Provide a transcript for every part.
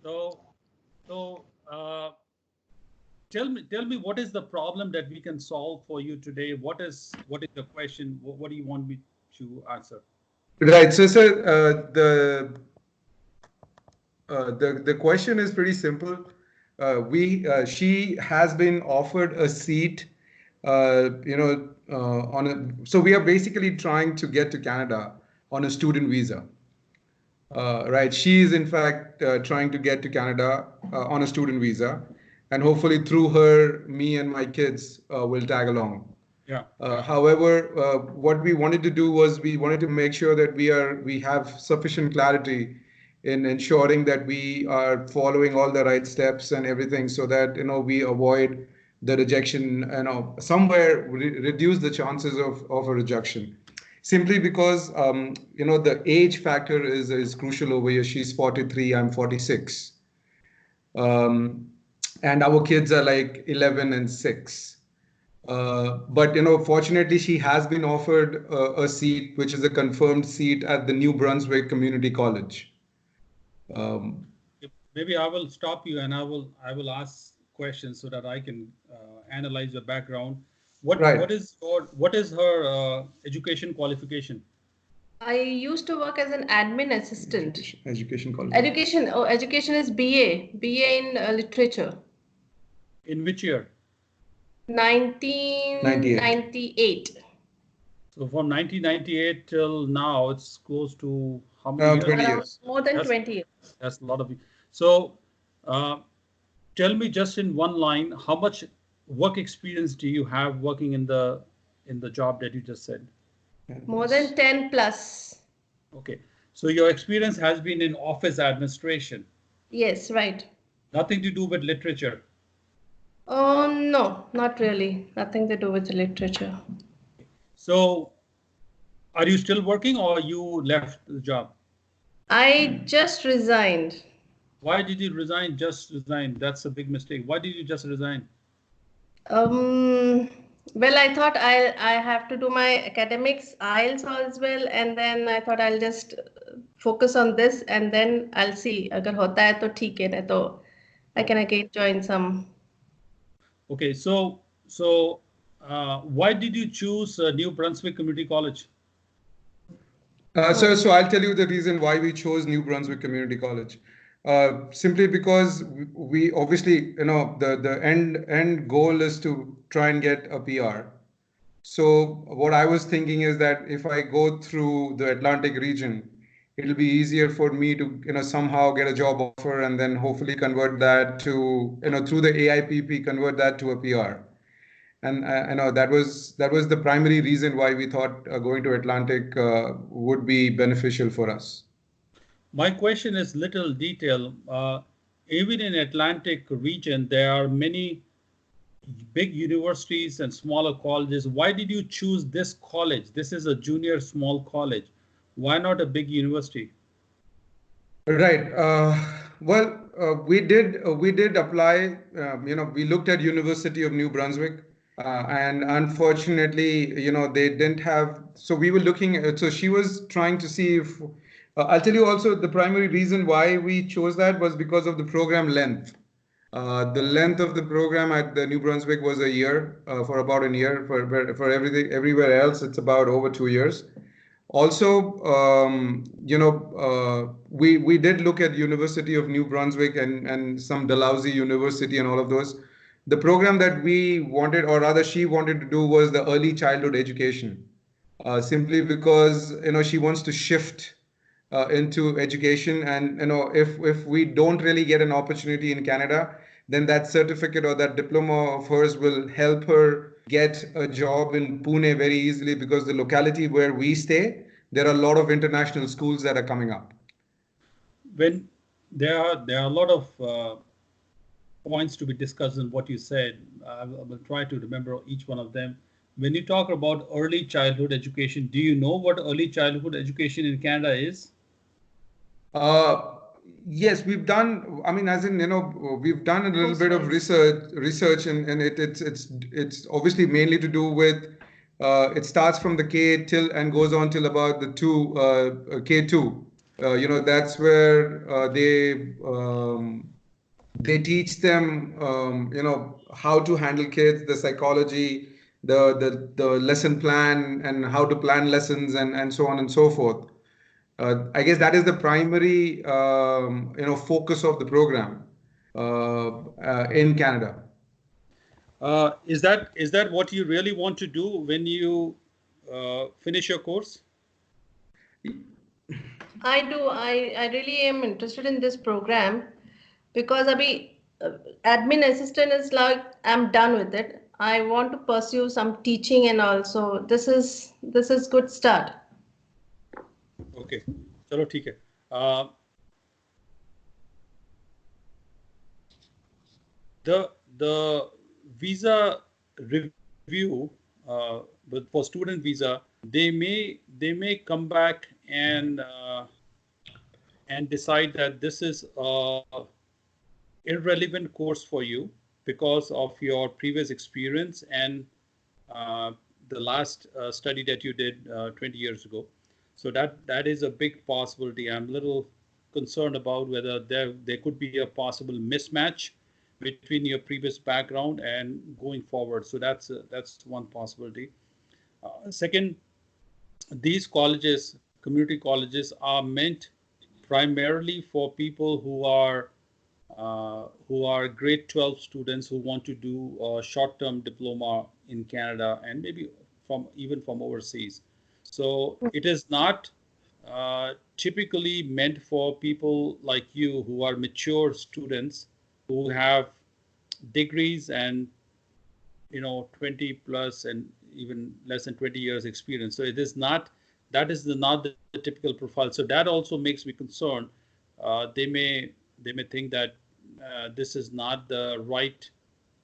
So, so tell me what is the problem that we can solve for you today? What is the question? What do you want me to answer? Right. So, sir, the question is pretty simple. We She has been offered a seat. On a, so we are basically trying to get to Canada on a student visa. Right. She is in fact trying to get to Canada on a student visa, and hopefully through her, me and my kids will tag along. Yeah. However, what we wanted to do was we wanted to make sure that we have sufficient clarity in ensuring that we are following all the right steps and everything, so that we avoid the rejection. Somewhere reduce the chances of a rejection. Simply because the age factor is crucial over here. She's 43, I'm 46, um, and our kids are like 11 and 6. But fortunately, she has been offered a seat, which is a confirmed seat at the New Brunswick Community College. Um, Maybe I will stop you and I will ask questions so that I can analyze your background. What right. is her education qualification? I used to work as an admin assistant. Education college. Education is BA in literature. In which year? 1998. So from 1998 till now, it's close to how many Around years? 20 Around years. more than That's 20 years. that's a lot of. So, uh, tell me just in one line, how much work experience do you have working in the job that you just said? More than 10 plus. Okay, so your experience has been in office administration, Yes, right. nothing to do with literature. Oh, no, not really. Nothing to do with the literature. So, are you still working or you left the job? I just resigned. Why did you resign? Just resign. That's a big mistake. Why did you just resign? Um, well, I thought I have to do my academics, IELTS as well, and then I thought I'll just focus on this, and then I'll see. अगर होता है तो ठीक है, नहीं तो I can again join some. Okay, so why did you choose New Brunswick Community College? So I'll tell you the reason why we chose New Brunswick Community College. Simply because we obviously, the end goal is to try and get a PR. So what I was thinking is that if I go through the Atlantic region, it'll be easier for me to, somehow get a job offer and then hopefully convert that to, through the AIPP, convert that to a PR. And that was the primary reason why we thought going to Atlantic would be beneficial for us. My question is little detail. Even in Atlantic region, there are many big universities and smaller colleges. Why did you choose this college? This is a junior small college. Why not a big university? Right. We did apply. We looked at University of New Brunswick, and unfortunately, they didn't have. So we were looking at. So she was trying to see if. I'll tell you also the primary reason why we chose that was because of the program length. The length of the program at the New Brunswick was a year, for about a year. For everything everywhere else, it's about over 2 years. Also, we did look at University of New Brunswick and some Dalhousie University and all of those. The program that we wanted, or rather she wanted to do, was the early childhood education. Simply because she wants to shift into education, and if we don't really get an opportunity in Canada, then that certificate or that diploma of hers will help her get a job in Pune very easily, because the locality where we stay, there are a lot of international schools that are coming up. When there are a lot of points to be discussed in what you said. I will try to remember each one of them. When you talk about early childhood education, do you know what early childhood education in Canada is? Uh, yes, we've done. I mean, as in, we've done a little bit of Course-wise. research, and it's obviously mainly to do with. It starts from the K till and goes on till about the two K2. That's where they teach them, how to handle kids, the psychology, the lesson plan, and how to plan lessons, and so on and so forth. I guess that is the primary, focus of the program in Canada. Is that what you really want to do when you finish your course? I do. I really am interested in this program because admin assistant is like I'm done with it. I want to pursue some teaching and also this is good start. Okay, चलो ठीक है. The visa review for student visa, they may come back and decide that this is a irrelevant course for you because of your previous experience and the last study that you did 20 years ago. So that is a big possibility. I'm a little concerned about whether there could be a possible mismatch between your previous background and going forward. So that's one possibility. Second, these colleges, community colleges, are meant primarily for people who are grade 12 students who want to do a short-term diploma in Canada and maybe even from overseas. So it is not typically meant for people like you who are mature students who have degrees and 20 plus and even less than 20 years experience. So it is not, that is not the typical profile. So that also makes me concerned. They may think that this is not the right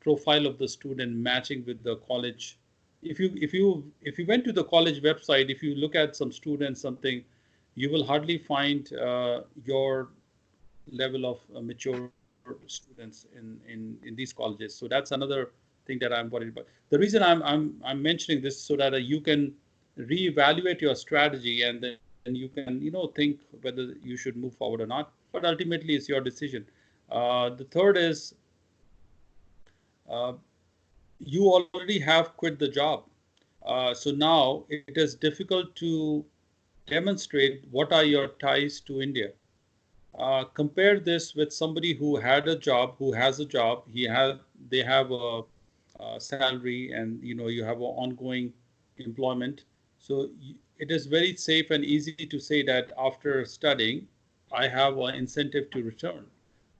profile of the student matching with the college. If you went to the college website, if you look at some students, something, you will hardly find your level of mature students in these colleges. So that's another thing that I'm worried about. The reason I'm mentioning this so that you can reevaluate your strategy and then you can think whether you should move forward or not. But ultimately, it's your decision. The third is you already have quit the job. So now it is difficult to demonstrate what are your ties to India. Compare this with somebody who had a job, who has a job. They have a salary, and you have an ongoing employment. So it is very safe and easy to say that after studying, I have an incentive to return.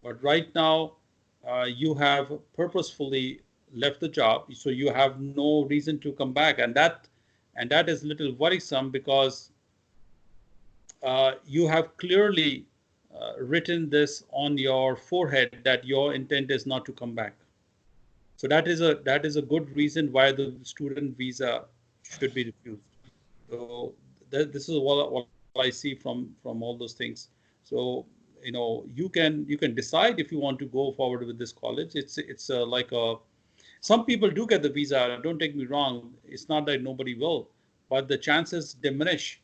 But right now, you have purposefully left the job, so you have no reason to come back, and that is a little worrisome because you have clearly written this on your forehead that your intent is not to come back. So that is a good reason why the student visa should be refused. So this is what I see from all those things. So you can decide if you want to go forward with this college. It's like some people do get the visa. Don't take me wrong. It's not that nobody will, but the chances diminish.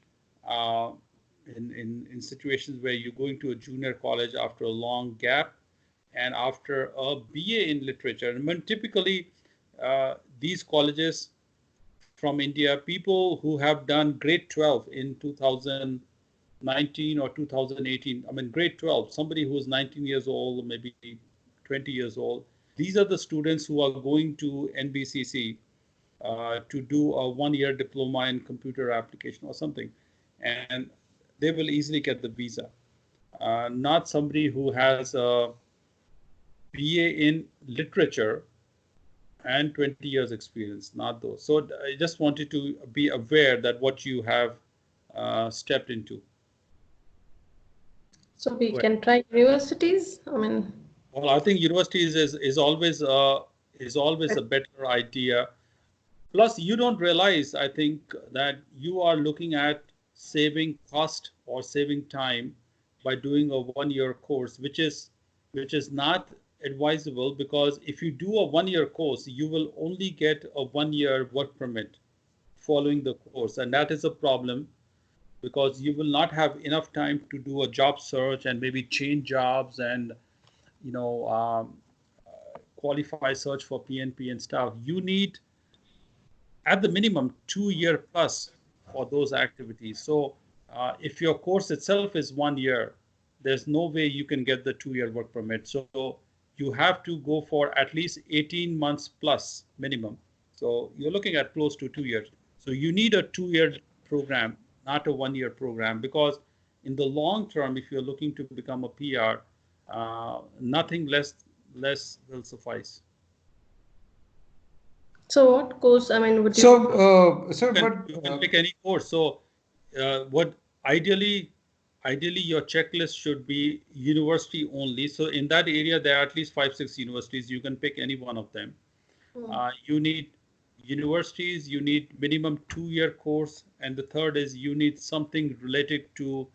In situations where you're going to a junior college after a long gap and after a BA in literature. I mean, typically, these colleges from India, people who have done grade 12 in 2019 or 2018, I mean, grade 12, somebody who is 19 years old, maybe 20 years old, these are the students who are going to NBCC to do a one-year diploma in computer application or something. And they will easily get the visa. Not somebody who has a BA in literature and 20 years experience, not those. So I just wanted to be aware that what you have stepped into. So we can try universities. I mean, well, I think universities is always a better idea. Plus, you don't realize, I think, that you are looking at saving cost or saving time by doing a one-year course, which is not advisable, because if you do a one-year course, you will only get a one-year work permit following the course, and that is a problem. because you will not have enough time to do a job search and maybe change jobs and you know qualify search for PNP and stuff. You need at the minimum 2 year plus for those activities. So if your course itself is 1 year, there's no way you can get the 2 year work permit. So you have to go for at least 18 months plus minimum. So you're looking at close to 2 years. So you need a 2 year program, not a 1 year program, because in the long term, if you're looking to become a PR, nothing less will suffice. So what course, I mean, would you? So, sir, You can pick any course. So, what ideally, ideally your checklist should be university only. So in that area, there are at least 5, 6 universities. You can pick any one of them. You need universities. You need minimum 2 year course, and the third is you need something related to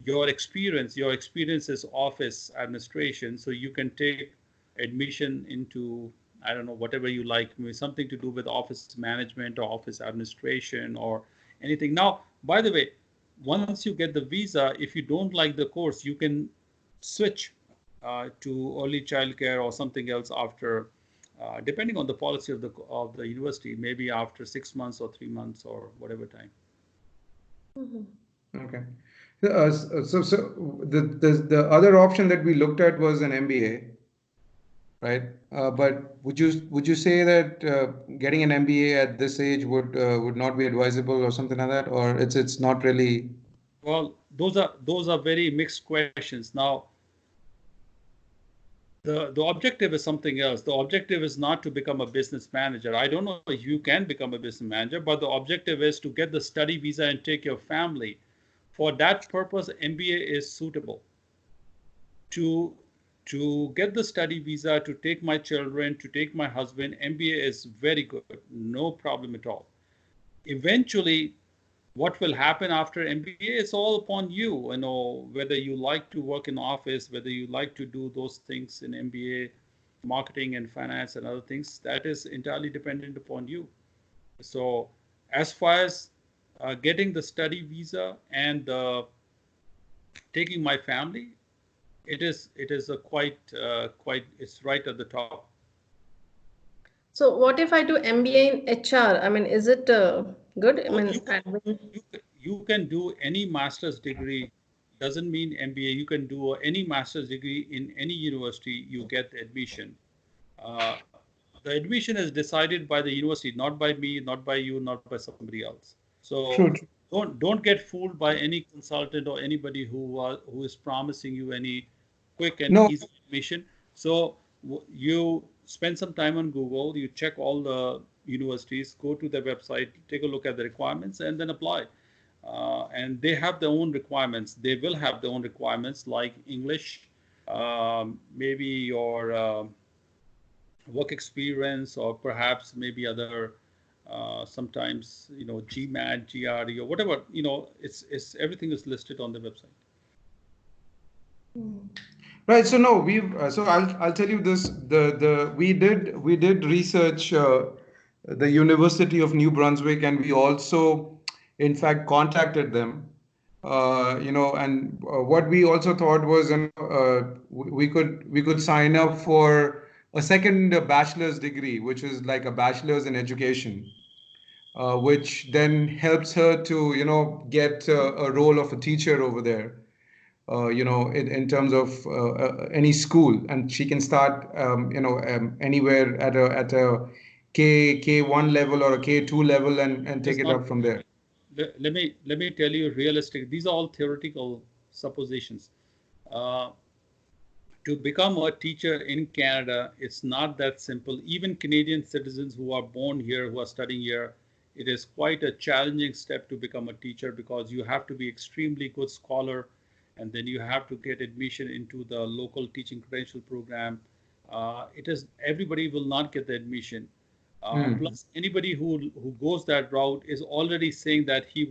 your experience. Your experience is office administration, so you can take admission into, I don't know, whatever you like, maybe something to do with office management or office administration or anything. Now, by the way, once you get the visa, if you don't like the course, you can switch to early childcare or something else after, depending on the policy of the university, maybe after 6 months or 3 months or whatever time. Okay. So the other option that we looked at was an MBA, right? But would you say that getting an MBA at this age would not be advisable or something like that, or it's not really? Well, those are very mixed questions. Now, the objective is something else. The objective is not to become a business manager. I don't know if you can become a business manager, but the objective is to get the study visa and take your family. For that purpose, MBA is suitable. To get the study visa, to take my children, to take my husband, MBA is very good, no problem at all. Eventually, what will happen after MBA is all upon you. You know, whether you like to work in office, whether you like to do those things in MBA, marketing and finance and other things, that is entirely dependent upon you. So as far as getting the study visa and taking my family, it is a quite it's right at the top. So what if I do MBA in HR? I mean, is it good? I mean, you can do any master's degree. Doesn't mean MBA. You can do any master's degree in any university. You get admission. The admission is decided by the university, not by me, not by you, not by somebody else. So True. don't get fooled by any consultant or anybody who is promising you any quick and easy admission. So you spend some time on Google, you check all the universities, go to their website, take a look at the requirements, and then apply. And they have their own requirements. They will have their own requirements like English, maybe your work experience, or perhaps maybe other sometimes, you know, GMAT, GRE, or whatever, you know, it's everything is listed on the website. Right. So no, so I'll tell you this. We did research the University of New Brunswick, and we also, in fact, contacted them. You know, and what we also thought was, we could sign up for a second bachelor's degree, which is like a bachelor's in education, which then helps her to, you know, get a role of a teacher over there. You know, in terms of any school, and she can start, you know, anywhere at a K1 level or a K2 level, and take it up from there. Let me tell you realistic. These are all theoretical suppositions. To become a teacher in Canada, it's not that simple. Even Canadian citizens who are born here, who are studying here, it is quite a challenging step to become a teacher, because you have to be extremely good scholar, and then you have to get admission into the local teaching credential program. Everybody will not get the admission. Plus, anybody who goes that route is already saying that he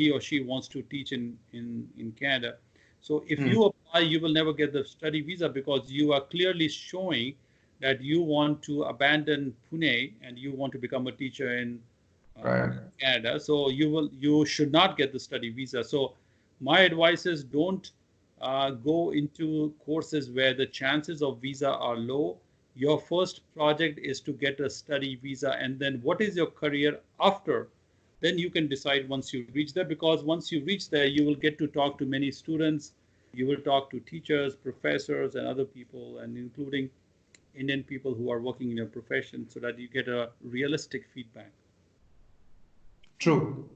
or she wants to teach in Canada. So if you apply, you will never get the study visa, because you are clearly showing that you want to abandon Pune and you want to become a teacher in Right. Canada. So you should not get the study visa. So my advice is don't go into courses where the chances of visa are low. Your first project is to get a study visa, and then what is your career after? Then you can decide once you reach there, because once you reach there, you will get to talk to many students. You will talk to teachers, professors, and other people, and including Indian people who are working in your profession, so that you get a realistic feedback. True.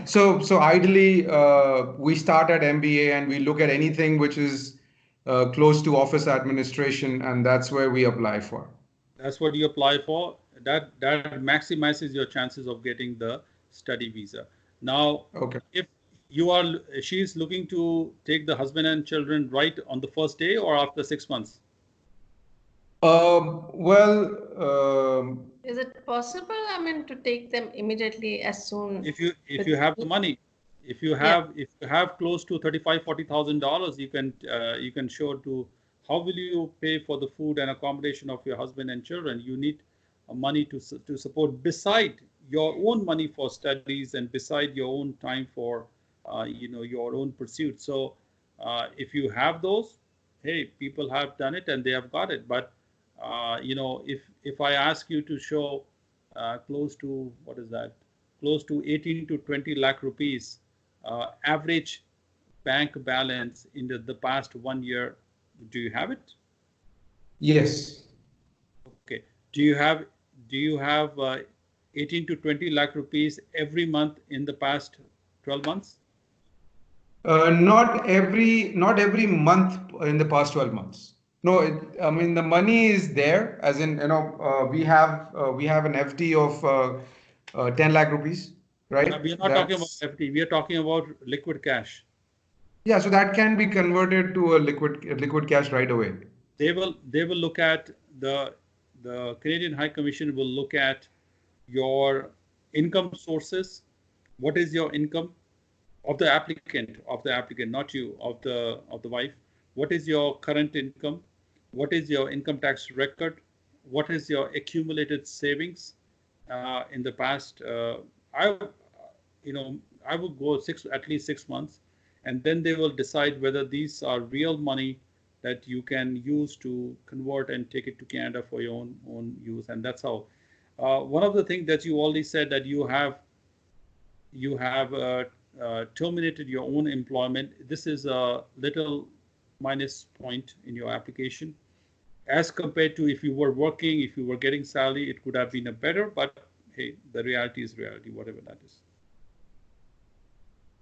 So ideally, we start at MBA and we look at anything which is close to office administration, and that's where we apply for. That's what you apply for. That maximizes your chances of getting the study visa. Now, Okay. if you are, she's looking to take the husband and children right on the first day or after 6 months. Well, Is it possible, I mean, to take them immediately as soon? If you have the money, if you have close to $35,000-$40,000, you can show to how will you pay for the food and accommodation of your husband and children. You need money to support beside your own money for studies and beside your own time for your own pursuit. So if you have those, hey, people have done it and they have got it. But if I ask you to show close to, what is that, close to 18 to 20 lakh rupees average bank balance in the past 1 year, do you have it? yes. Okay. Do you have 18 to 20 lakh rupees every month in the past 12 months? Not every month in the past 12 months. No, I mean the money is there, as in we have an FD of 10 lakh rupees, right? We are not talking about FD. We are talking about liquid cash. Yeah, so that can be converted to a liquid cash right away. They will look at the Canadian High Commission will look at your income sources. What is your income of the applicant, not you, of the wife? What is your current income? What is your income tax record? What is your accumulated savings in the past? I would go at least 6 months, and then they will decide whether these are real money that you can use to convert and take it to Canada for your own use. And that's how. One of the things that you already said, that you have terminated your own employment. This is a little minus point in your application. As compared to if you were working, if you were getting salary, it could have been a better, but hey, the reality is reality, whatever that is.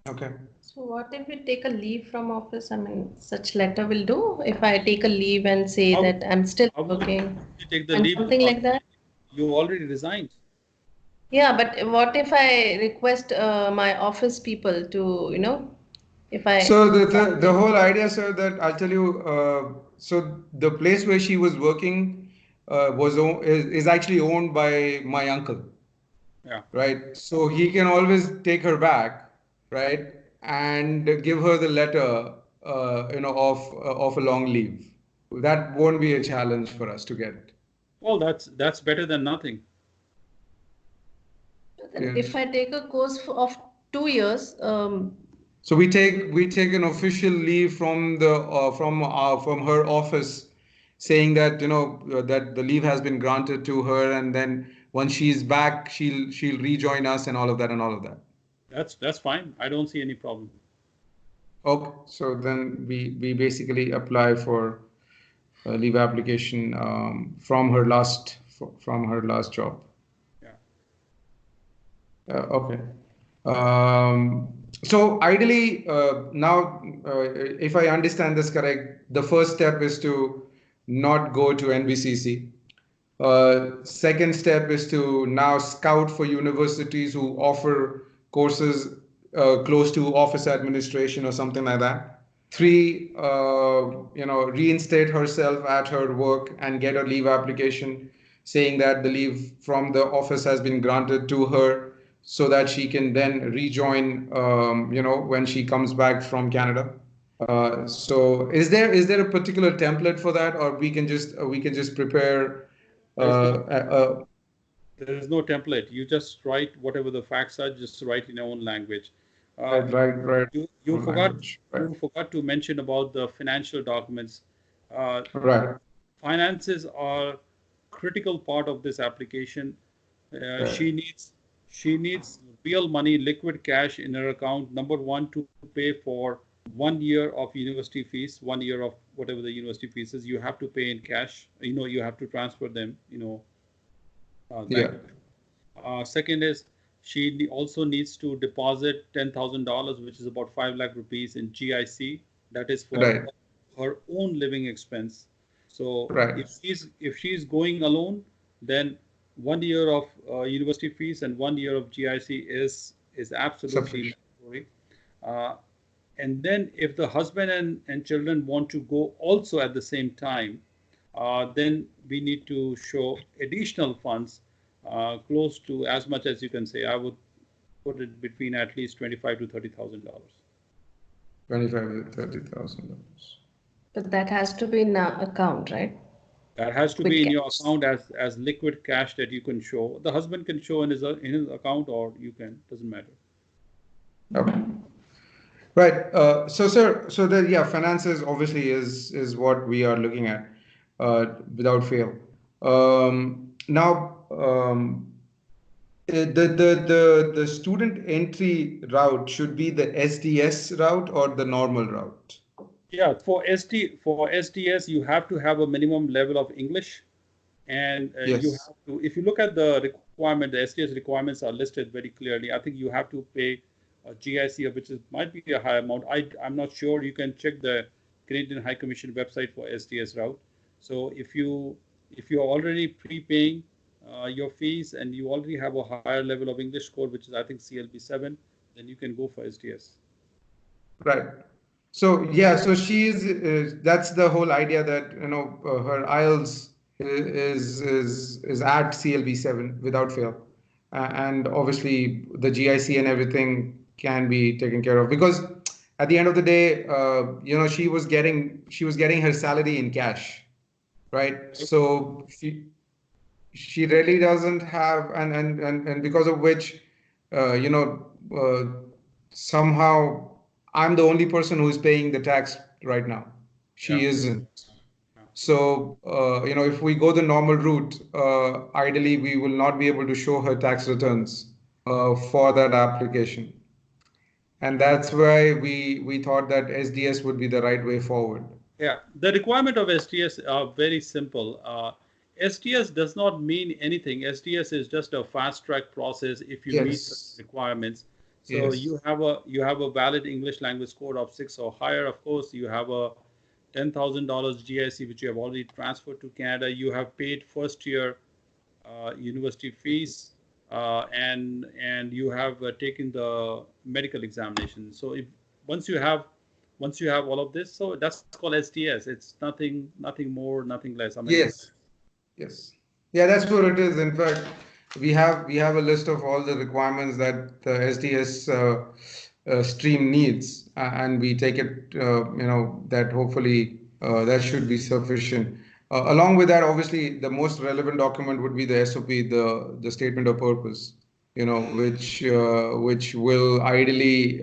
Okay. So what if we take a leave from office? I mean, such letter will do if I take a leave and say that I'm still working. You take the and leave, something like that? You already resigned. Yeah, but what if I request my office people to, if I... So the whole idea, sir, that I'll tell you, so the place where she was working is actually owned by my uncle. Yeah. Right. So he can always take her back, right, and give her the letter, of a long leave. That won't be a challenge for us to get it. Well, that's better than nothing. If I take a course of 2 years, so we take an official leave from from her office, saying that that the leave has been granted to her, and then once she's back, she'll rejoin us and all of that. That's fine. I don't see any problem. Okay, so then we basically apply for a leave application from her last job. Yeah. Okay. So ideally, now, if I understand this correct, the first step is to not go to NBCC. Second step is to now scout for universities who offer courses close to office administration or something like that. 3, reinstate herself at her work and get a leave application saying that the leave from the office has been granted to her, so that she can then rejoin, when she comes back from Canada. So is there a particular template for that, or we can just prepare? There is no template. You just write whatever the facts are, just write in your own language. Right. You Own forgot language. Right. you forgot to mention about the financial documents. Uh, Right. Finances are critical part of this application. Uh, Right. she needs she needs real money, liquid cash in her account. Number one, to pay for 1 year of university fees, 1 year of whatever the university fees is. You have to pay in cash. You have to transfer them. Bank. Yeah. Second is also needs to deposit $10,000, which is about 5 lakh rupees in GIC. That is for Right. her own living expense. So Right. if she's going alone, then 1 year of university fees and 1 year of GIC is absolutely Sufficient. mandatory. Uh, and then if the husband and children want to go also at the same time, then we need to show additional funds close to as much as you can say. I would put it between at least 25 to $30,000. 25 to 30 thousand dollars. But that has to be in a account, right? That has to With be in your cash. account as liquid cash that you can show. The husband can show in his account, or you can, doesn't matter. Okay. Right. So, sir, so the yeah, finances obviously is what we are looking at, without fail. Now, the student entry route should be the SDS route or the normal route? Yeah, for SDS, you have to have a minimum level of English, and you Yes. have to. If you look at the requirement, the SDS requirements are listed very clearly. I think you have to pay a GIC, which might be a high amount. I'm not sure. You can check the Canadian High Commission website for SDS route. So if you're already prepaying your fees and you already have a higher level of English score, which is I think CLB 7, then you can go for SDS. Right. So yeah, so that's the whole idea that her IELTS is at CLB 7 without fail, and obviously the GIC and everything can be taken care of because at the end of the day, she was getting her salary in cash, right? Right? So she really doesn't have, and because of which, uh, you know, uh, somehow I'm the only person who is paying the tax right now. Yeah. She isn't. Yeah. So, if we go the normal route, ideally we will not be able to show her tax returns for that application. And that's why we thought that SDS would be the right way forward. Yeah, the requirement of STS are very simple. STS does not mean anything. STS is just a fast track process if you meet certain Yes. requirements. So Yes. you have a valid English language score of 6 or higher. Of course, you have a $10,000 GIC which you have already transferred to Canada. You have paid first year university fees, and you have taken the medical examination. So if once you have once you have all of this, so that's called STS. It's nothing more, nothing less. I mean, Yes. Yes. Yeah, that's what it is. In fact, we have a list of all the requirements that the SDS stream needs, and we take it. That hopefully that should be sufficient. Along with that, obviously, the most relevant document would be the SOP, the statement of purpose. Which will ideally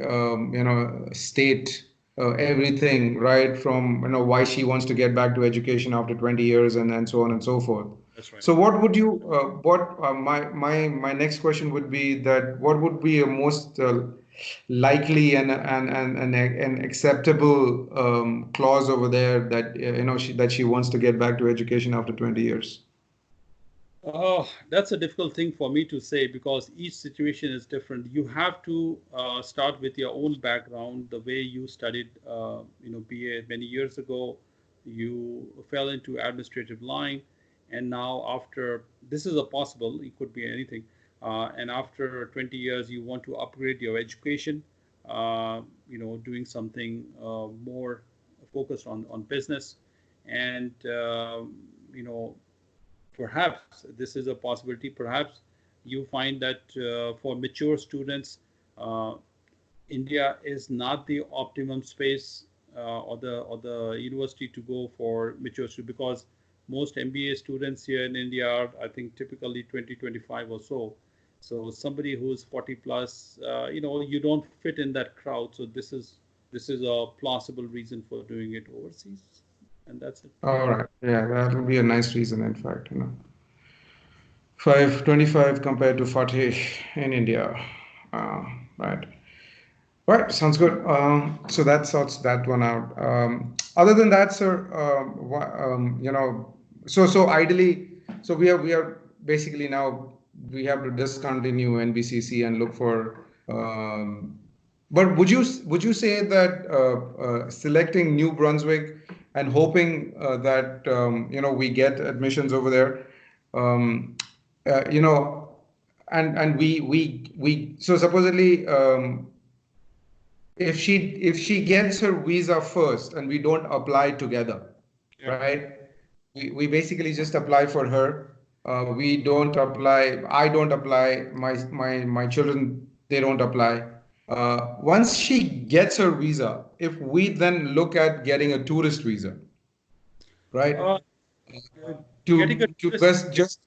state everything right from why she wants to get back to education after 20 years and so on and so forth. that's right. So what would you what my next question would be that what would be a most likely and acceptable clause over there that she wants to get back to education after 20 years? Oh, that's a difficult thing for me to say because each situation is different. You have to start with your own background, the way you studied, BA many years ago. You fell into administrative line, and now after this is a possible, it could be anything. And after 20 years, you want to upgrade your education, doing something more focused on business, and you know perhaps this is a possibility. Perhaps you find that for mature students, uh, India is not the optimum space or the university to go for mature students because most MBA students here in India are, I think, typically 20, 25 or so. So somebody who's 40 plus, you don't fit in that crowd. So this is a plausible reason for doing it overseas, and that's it. All right. Yeah, that would be a nice reason, in fact, 525 compared to 40 in India. Right. Right, sounds good. So that sorts that one out. Other than that, sir, so ideally, so we are basically now we have to discontinue NBCC and look for. But would you say that selecting New Brunswick and hoping that we get admissions over there, um, uh, you know, and we so supposedly. If she gets her visa first and we don't apply together, Yeah. right? We basically just apply for her. We don't apply. I don't apply. My children, they don't apply. Once she gets her visa, if we then look at getting a tourist visa, right? Uh, getting a To tourist best just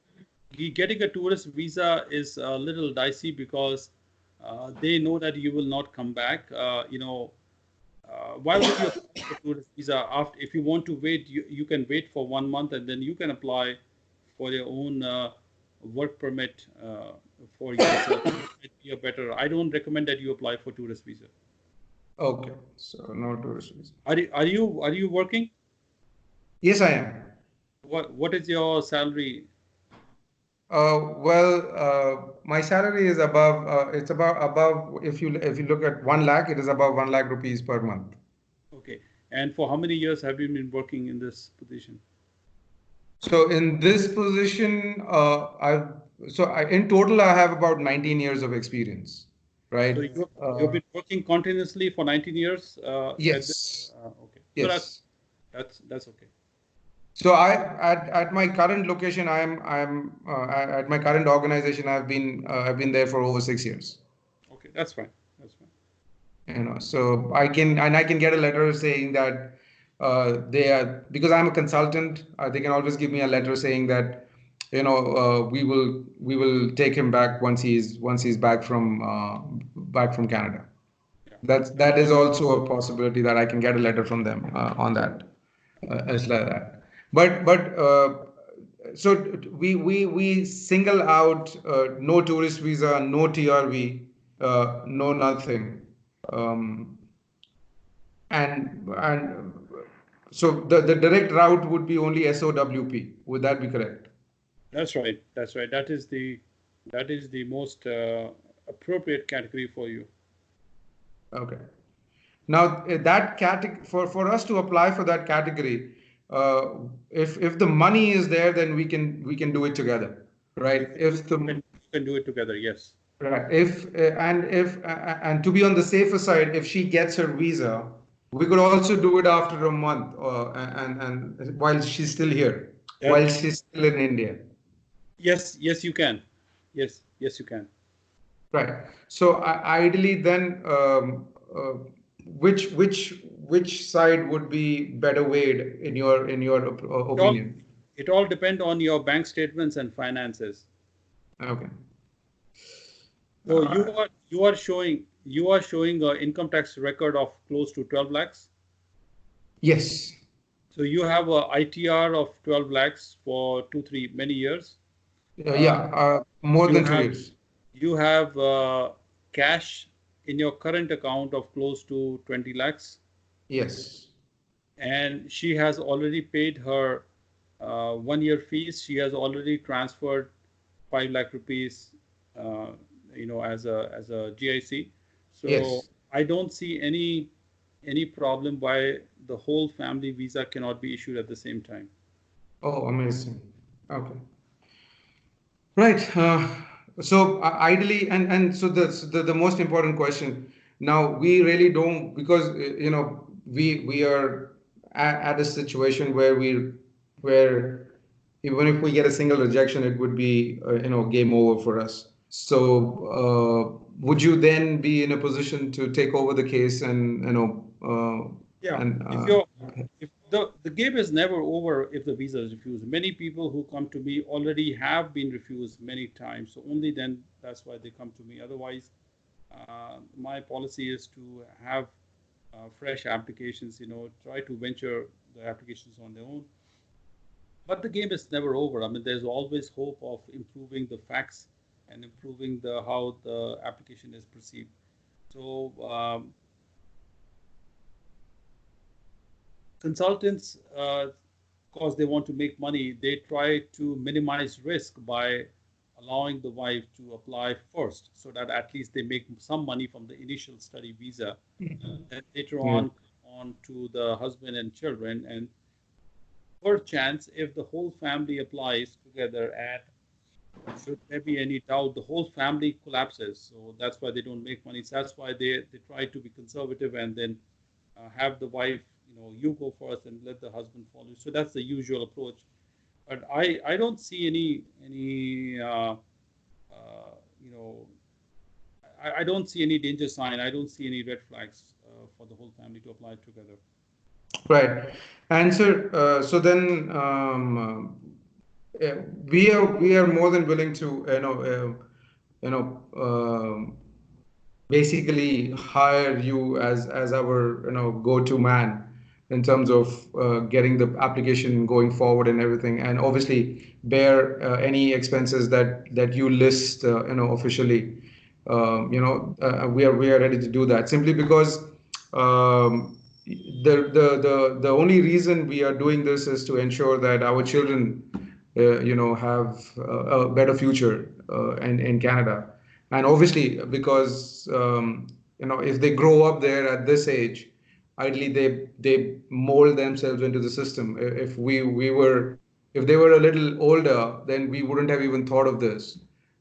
getting a tourist visa is a little dicey because they know that you will not come back. Why would you apply for tourist visa after? If you want to wait, you can wait for 1 month and then you can apply for your own work permit for yourself. It might be a better. I don't recommend that you apply for tourist visa. okay. So no tourist visa. Are you working? Yes, I am. What is your salary? My salary is above. It's about above. If you look at 1 lakh, it is above 1 lakh rupees per month. Okay. And for how many years have you been working in this position? So in this position, in total I have about 19 years of experience, So right? you've been working continuously for 19 years at this. Yes, Okay. So yes. that's okay. So at my current location, at my current organization, I've been there for over 6 years. Okay, that's fine. That's fine. So I can get a letter saying that they are, because I'm a consultant, they can always give me a letter saying that we will take him back once he's back from Canada. Yeah. That is also a possibility that I can get a letter from them on that. It's like that. But so we single out no tourist visa, no TRV, no nothing. Um, and so the direct route would be only SOWP. Would that be correct? That's right. That's right. That is the most appropriate category for you. Okay. Now that category, for us to apply for that category, if the money is there, then we can do it together, right? If the You can do it together. Yes. Right. And to be on the safer side, if she gets her visa, we could also do it after a month, and while she's still here, while That, she's still in India. yes. Yes, you can. Yes. Yes, you can. Right. So ideally, then, which side would be better weighed in your It all opinion? it all depends on your bank statements and finances. Okay. So you are showing a income tax record of close to 12 lakhs. Yes. So you have a ITR of 12 lakhs for 2, 3 many years. More You than two have years. you have cash in your current account of close to 20 lakhs, Yes. and she has already paid her 1 year fees. She has already transferred 5 lakh rupees, as a GIC. So Yes. I don't see any problem why the whole family visa cannot be issued at the same time. Oh, amazing. Okay. Right. So ideally, and so the most important question now, we really don't, because we are at a situation where even if we get a single rejection, it would be game over for us. So would you then be in a position to take over the case and Yeah. and If you're if the game is never over if the visa is refused. Many people who come to me already have been refused many times. So only then that's why they come to me. Otherwise, my policy is to have fresh applications, try to venture the applications on their own. But the game is never over. I mean, there's always hope of improving the facts and improving the how the application is perceived. So consultants, because they want to make money, they try to minimize risk by allowing the wife to apply first, so that at least they make some money from the initial study visa, and later on to the husband and children. And per chance, if the whole family applies together, and should there be any doubt, the whole family collapses. So that's why they don't make money. So that's why they try to be conservative and then have the wife, you go first and let the husband follow. So that's the usual approach. But I don't see any I don't see any danger sign. I don't see any red flags for the whole family to apply together. Right. And so then we are more than willing to basically hire you as our go-to man in terms of getting the application going forward and everything, and obviously bear any expenses that you list officially. We are ready to do that, simply because the only reason we are doing this is to ensure that our children have a better future in Canada. And obviously, because if they grow up there at this age, ideally they mold themselves into the system. If they were a little older, then we wouldn't have even thought of this.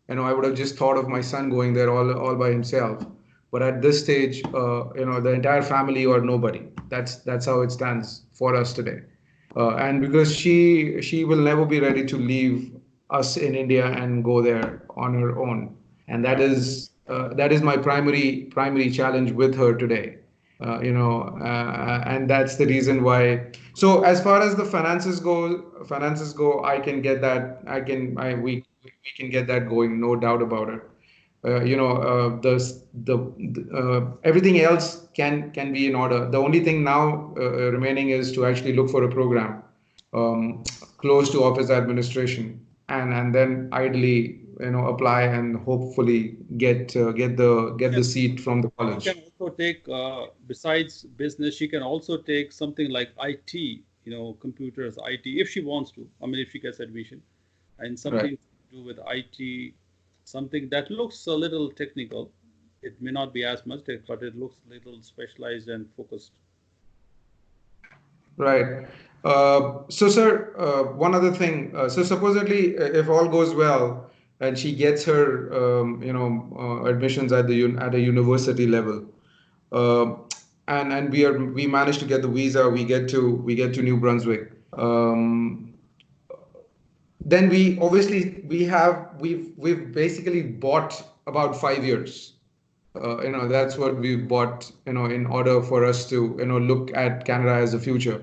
I would have just thought of my son going there all by himself. But at this stage, the entire family or nobody. That's how it stands for us today. And because she will never be ready to leave us in India and go there on her own, and that is my primary challenge with her today. And that's the reason why. So as far as the finances go, I can get that. We can get that going, no doubt about it. Everything else can be in order. The only thing now remaining is to actually look for a program close to office administration, and then ideally apply and hopefully get the seat from the college. She can also take, besides business, she can also take something like IT, computers, IT, if she wants to. I mean, if she gets admission, and something Right. to do with IT, something that looks a little technical. It may not be as much, but it looks a little specialized and focused. Right. So, sir, one other thing. So, supposedly, if all goes well, and she gets her, admissions at at a university level, uh, and we manage to get the visa, we get to New Brunswick. Um, then we obviously we've basically bought about 5 years. That's what we've bought, in order for us to, look at Canada as a future.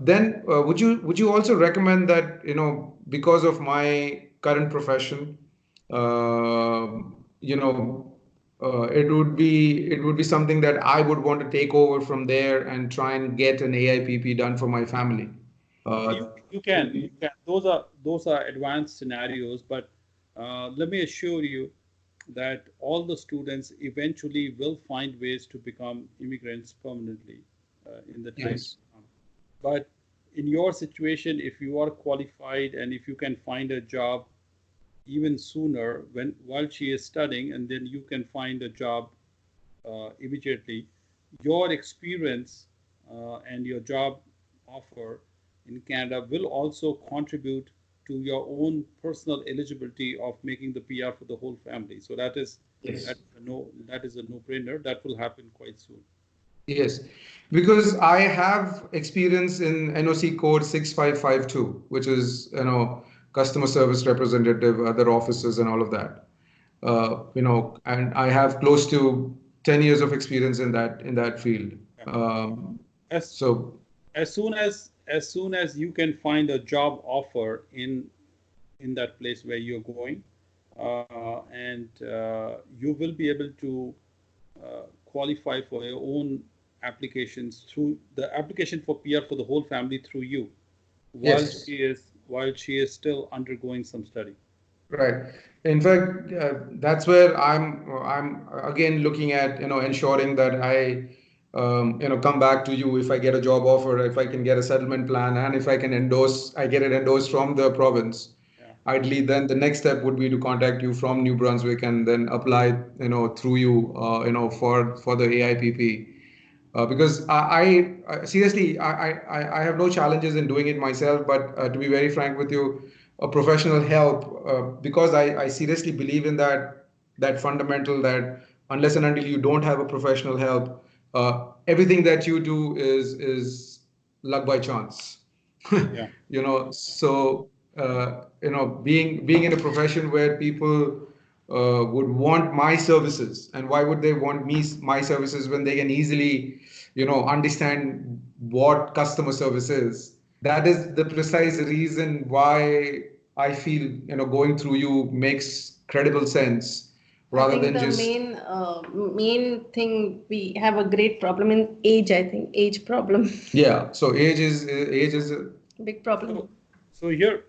Then would you also recommend that, because of my current profession, uh, you know, it would be something that I would want to take over from there and try and get an AIPP done for my family. You, Uh, you can, you can. Those are advanced scenarios, but let me assure you that all the students eventually will find ways to become immigrants permanently in the time to yes. come. But in your situation, if you are qualified and if you can find a job even sooner while she is studying, and then you can find a job immediately, your experience and your job offer in Canada will also contribute to your own personal eligibility of making the PR for the whole family. So Yes. that is a no-brainer. That will happen quite soon. Yes, because I have experience in NOC code 6552, which is, customer service representative, other offices and all of that. And I have close to 10 years of experience in that field. Yeah. Um, As so as soon as you can find a job offer in that place where you're going, and you will be able to qualify for your own applications through the application for PR for the whole family through you, Yes. while she is still undergoing some study. Right. In fact, that's where I'm again looking at, ensuring that come back to you if I get a job offer, if I can get a settlement plan, and if I get it endorsed from the province. Yeah. Ideally, then the next step would be to contact you from New Brunswick and then apply, through you, for the AIPP. Because seriously, I have no challenges in doing it myself, but to be very frank with you, a professional help, because I seriously believe in that fundamental that unless and until you don't have a professional help, everything that you do is luck by chance. Yeah. So being in a profession where people would want my services, and why would they want my services when they can easily understand what customer service is? That is the precise reason why I feel going through you makes credible sense, I rather think than the just. main thing, we have a great problem in age. I think age problem. Yeah, so age is Big problem. So, so here,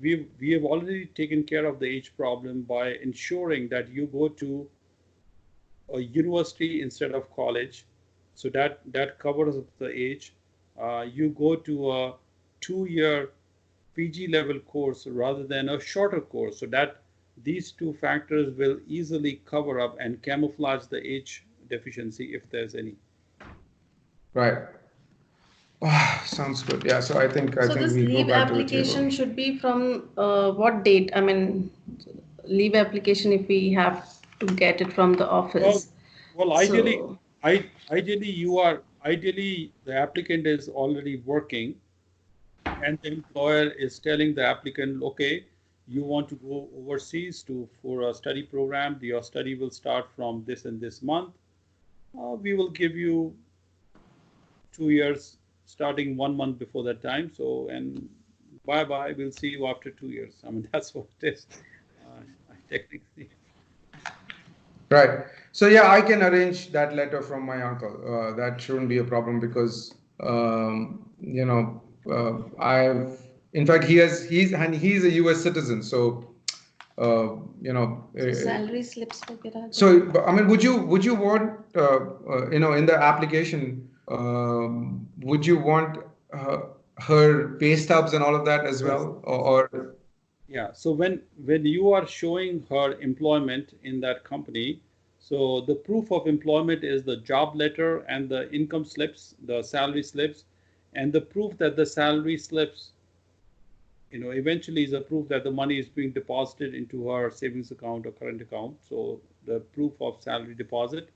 we have already taken care of the age problem by ensuring that you go to a university instead of college. So that covers the age. You go to a 2-year PG level course rather than a shorter course. So that these two factors will easily cover up and camouflage the age deficiency if there's any. right. Sounds good. Yeah, so I So think this we go leave back to the table. application should be from what date? I mean, leave application if we have to get it from the Well, office. well, So ideally the applicant is already working, and the employer is telling the applicant, okay, you want to go overseas for a study program. Your study will start from this and this month. We will give you 2 years, starting 1 month before that time. So, and bye bye. We'll see you after 2 years. I mean, that's what it is. Technically. Right. So yeah, I can arrange that letter from my uncle. That shouldn't be a problem because in fact, he's a U.S. citizen. So so salary slips वगैरह so I mean, would you want in the application, would you want her pay stubs and all of that as Yes. well, or Yeah. So when you are showing her employment in that company, so the proof of employment is the job letter and the income slips, the salary slips, and the proof that the salary slips, eventually is a proof that the money is being deposited into her savings account or current account. So the proof of salary deposit,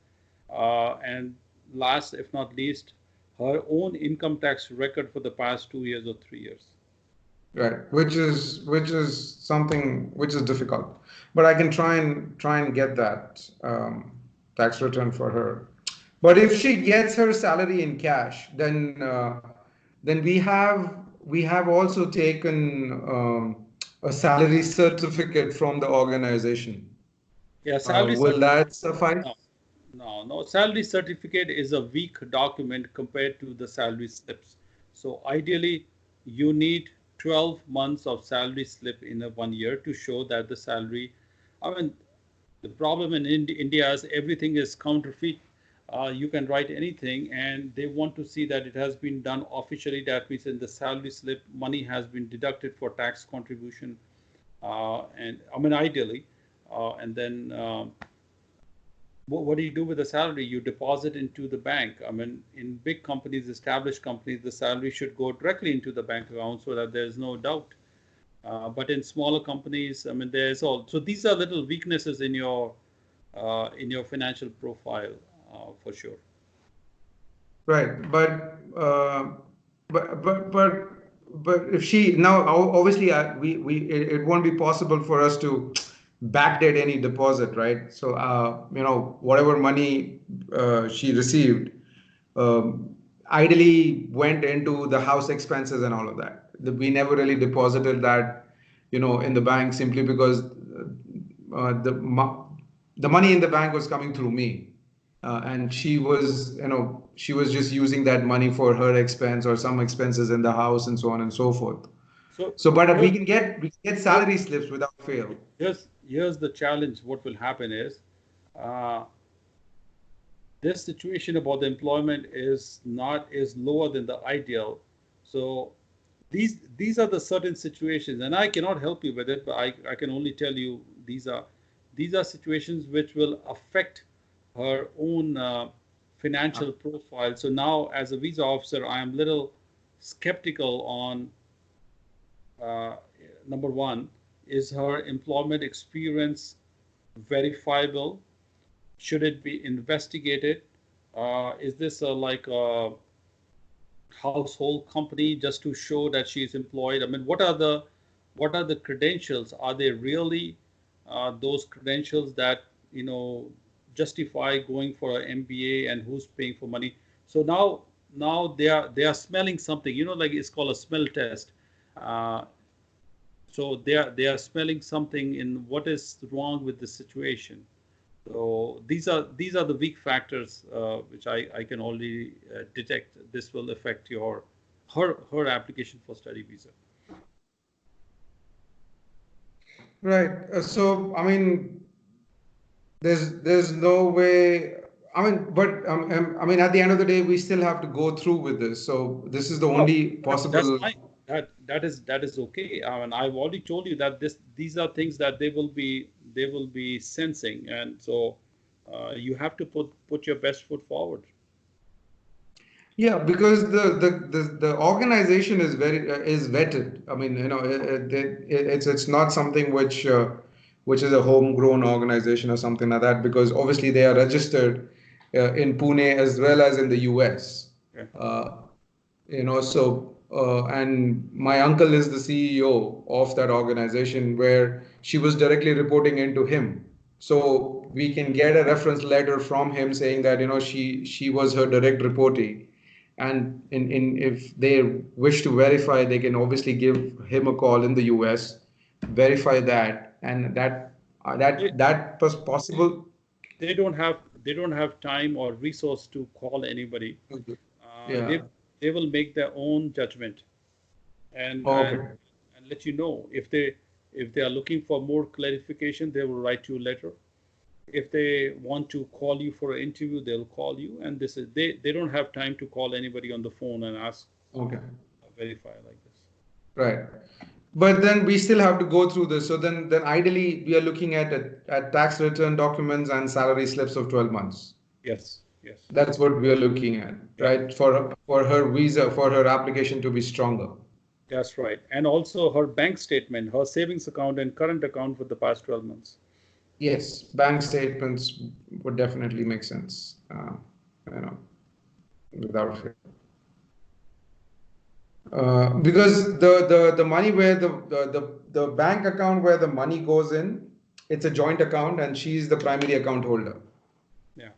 and last if not least, her own income tax record for the past 2 years or 3 years. right, which is something which is difficult, but I can try and get that tax return for her. But if she gets her salary in cash, then we have also taken a salary certificate from the organization. Yeah, salary Will certificate. that suffice? No, no. Salary certificate is a weak document compared to the salary slips. So ideally, you need 12 months of salary slip in a 1 year to show that the salary. I mean, the problem in India is everything is counterfeit. You can write anything, and they want to see that it has been done officially. That means in the salary slip, money has been deducted for tax contribution, and I mean ideally, and then. What do you do with the salary? You deposit into the bank. I mean, in big companies, established companies, the salary should go directly into the bank account so that there's no doubt. But in smaller companies, I mean, there's all. So these are little weaknesses in your financial profile, for sure. Right, but if she now obviously it won't be possible for us to backdate any deposit, right? So whatever money she received, ideally went into the house expenses and all of that. We never really deposited that, in the bank simply because the money in the bank was coming through me, and she was just using that money for her expense or some expenses in the house and so on and so forth. So, but we can get salary slips without fail. Here's the challenge. What will happen is, uh, this situation about the employment is lower than the ideal. So these are the certain situations, and I cannot help you with it, but I can only tell you these are situations which will affect her own financial profile. So now, as a visa officer, I am little skeptical on uh, number one, is her employment experience verifiable? Should it be investigated? Is this like a household company just to show that she is employed? I mean, what are the credentials? Are they really those credentials that justify going for an MBA, and who's paying for money? So now they are smelling something. Like it's called a smell test. Uh, so they are smelling something in what is wrong with the situation. So these are the weak factors which I can already detect. This will affect her application for study visa. Right. So, I mean, there's no way. I mean, but I mean, at the end of the day, we still have to go through with this. So this is the No, only that's possible. fine. That is okay. I mean, I've already told you that these are things that they will be sensing, and so you have to put your best foot forward. Yeah, because the organization is is vetted. I mean, it's not something which is a homegrown organization or something like that. Because obviously they are registered in Pune as well as in the US. Okay. And my uncle is the CEO of that organization where she was directly reporting into him. So we can get a reference letter from him saying that she was her direct reportee, and in if they wish to verify, they can obviously give him a call in the US, verify that, and They, that was possible. they don't have time or resource to call anybody. Yeah. They will make their own judgment, and Okay. and and let you know if they are looking for more clarification. They will write you a letter. If they want to call you for an interview, they'll call you. And this is they don't have time to call anybody on the phone and ask Okay. verify like this. Right. But then we still have to go through this. So then ideally we are looking at tax return documents and salary slips of 12 months. Yes, yes, That's what we are looking at, yeah, right? For her visa, for her application to be stronger. that's right. And also her bank statement, her savings account and current account for the past 12 months. Yes, bank statements would definitely make sense. You know, without fail. Because the money where the bank account where the money goes in, it's a joint account and she's the primary account holder. Yeah,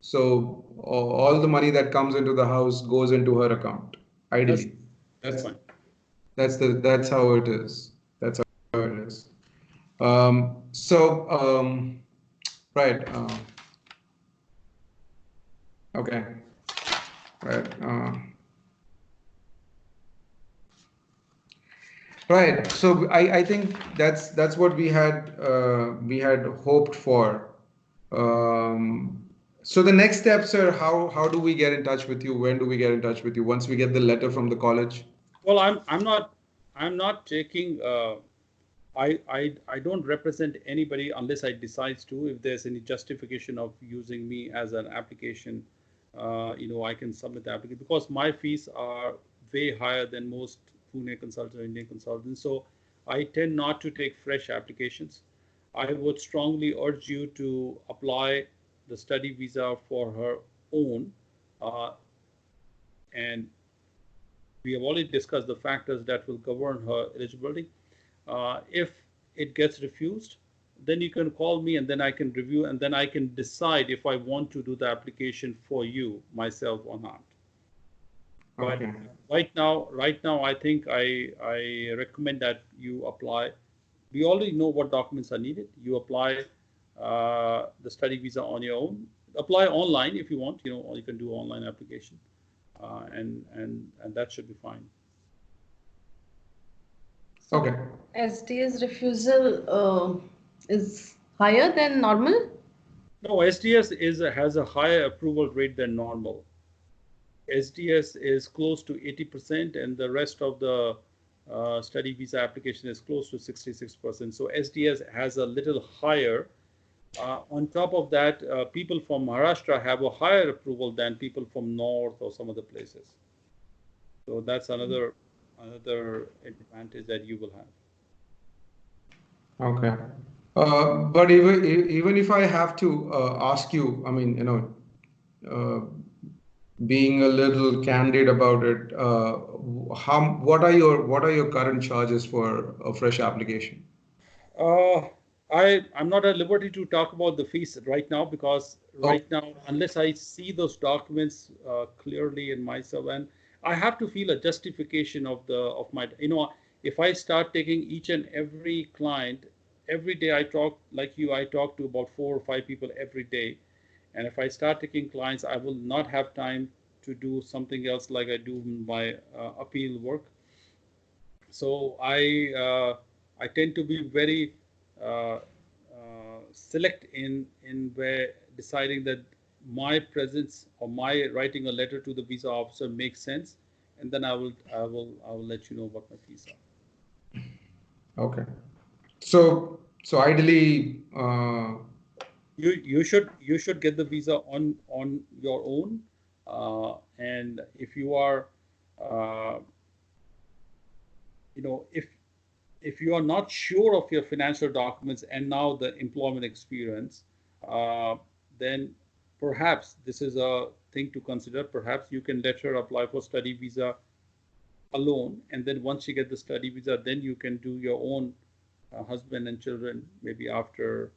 So all the money that comes into the house goes into her account, that's ideally. that's fine. That's how it is. That's how it is. So right. Okay. Right. Right. So I think that's what we had hoped for. So the next steps are how do we get in touch with you? When do we get in touch with you? Once we get the letter from the college? Well, I'm not taking. I don't represent anybody unless I decide to. If there's any justification of using me as an application, I can submit the application because my fees are way higher than most Pune consultants or Indian consultants. So I tend not to take fresh applications. I would strongly urge you to apply the study visa for her own, uh, and we have already discussed the factors that will govern her eligibility. If it gets refused, then you can call me and then I can review and then I can decide if I want to do the application for you myself or not. But Okay. right now, I think I recommend that you apply. We already know what documents are needed. You apply the study visa on your own. Apply online if you want, or you can do online application, and that should be fine. Okay. SDS refusal is higher than normal? No, SDS has a higher approval rate than normal. SDS is close to 80%, and the rest of the study visa application is close to 66%. So SDS has a little higher. On top of that, people from Maharashtra have a higher approval than people from North or some other places. So that's another advantage that you will have. Okay. But even if I have to ask you, I mean, uh, being a little candid about it, what are your current charges for a fresh application? Uh, I'm not at liberty to talk about the fees right now because Oh, right now, unless I see those documents clearly in myself, and I have to feel a justification of my, if I start taking each and every client every day, I talk like you, I talk to about 4 or 5 people every day, and if I start taking clients, I will not have time to do something else like I do in my appeal work. So I tend to be very select in where deciding that my presence or my writing a letter to the visa officer makes sense, and then I will let you know what my fees are. okay. So ideally, You should get the visa on your own, and if you are uh, if you are not sure of your financial documents and now the employment experience, uh, then perhaps this is a thing to consider. Perhaps you can let her apply for study visa alone, and then once you get the study visa, then you can do your own husband and children maybe after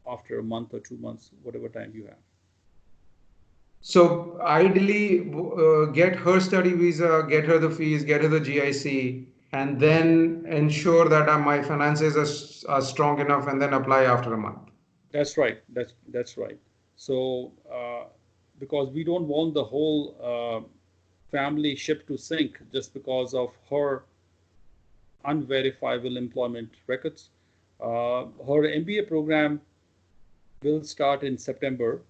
a month or 2 months, whatever time you have. so ideally, get her study visa, get her the fees, get her the GIC, and then ensure that my finances are strong enough, and then apply after a month. That's right. That's right. So because we don't want the whole family ship to sink just because of her unverifiable employment records. Her MBA program will start in September,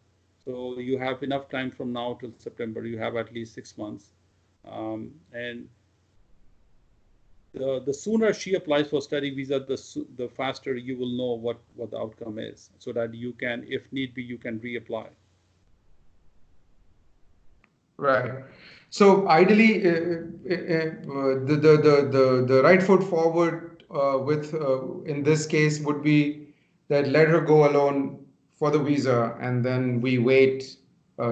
so you have enough time from now till September. You have at least 6 months, and the sooner she applies for study visa, the faster you will know what the outcome is, so that you can, if need be, you can reapply. Right. So ideally, the right foot forward with in this case would be that let her go alone for the visa, and then we wait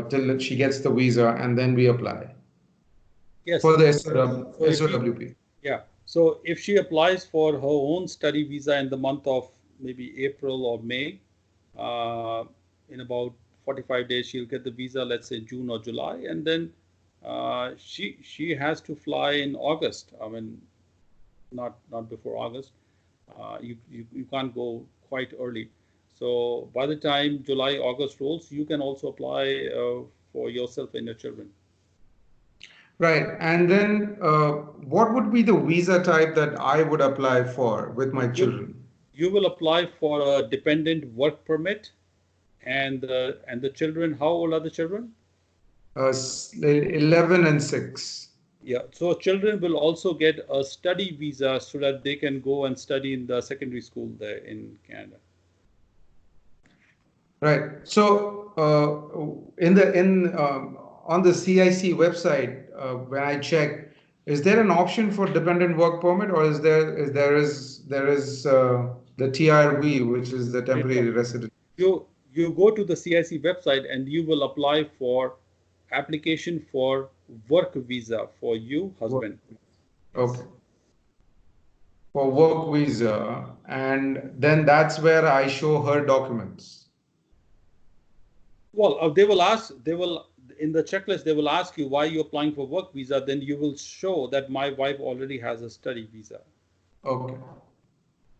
till she gets the visa, and then we apply Yes. for the So if you SOWP. Yeah. So if she applies for her own study visa in the month of maybe April or May, uh, in about 45 days, she'll get the visa, let's say June or July, and then she has to fly in August. I mean, not before August. You can't go quite early. So by the time July, August rolls, you can also apply for yourself and your children. Right. And then what would be the visa type that I would apply for with my You children? you will apply for a dependent work permit, and the children. How old are the children? 11 and 6. Yeah, so children will also get a study visa so that they can go and study in the secondary school there in Canada. Right. So, in on the CIC website, when I check, is there an option for dependent work permit, or is there the TRV, which is the You know, temporary resident? you go to the CIC website and you will apply for application for work visa for you, Work. husband. Okay. Yes. For work visa, and then that's where I show her documents. Well, they will ask. They will. in the checklist, they will ask you why you're applying for work visa. Then you will show that my wife already has a study visa. Okay.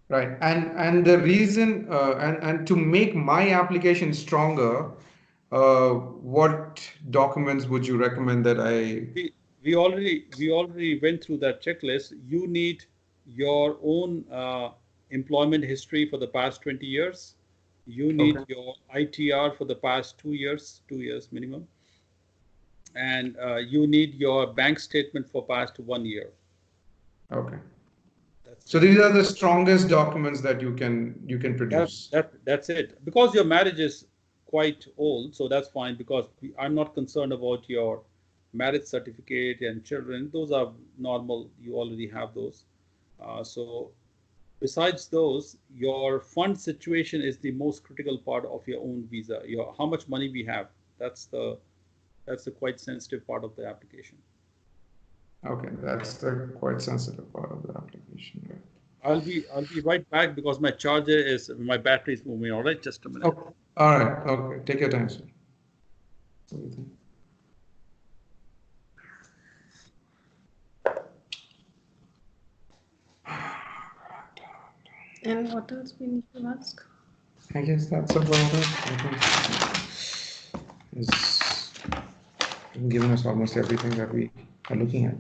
Right. And the reason and to make my application stronger, what documents would you recommend that I? We already went through that checklist. You need your own employment history for the past 20 years. You need Okay. your ITR for the past 2 years minimum, and you need your bank statement for past 1 year. Okay. That's So it. these are the strongest documents that you can produce. That's it. Because your marriage is quite old, so that's fine. Because I'm not concerned about your marriage certificate and children. Those are normal. You already have those. So besides those, your fund situation is the most critical part of your own visa. Your how much money we have. That's the quite sensitive part of the application. Okay, that's the quite sensitive part of the application. Right? I'll be right back because my battery is moving. All right, just a minute. Okay. All right. Okay. Take your time, sir. What do you think? And what else we need to ask? I guess that's about it. I think it's given us almost everything that we are looking at.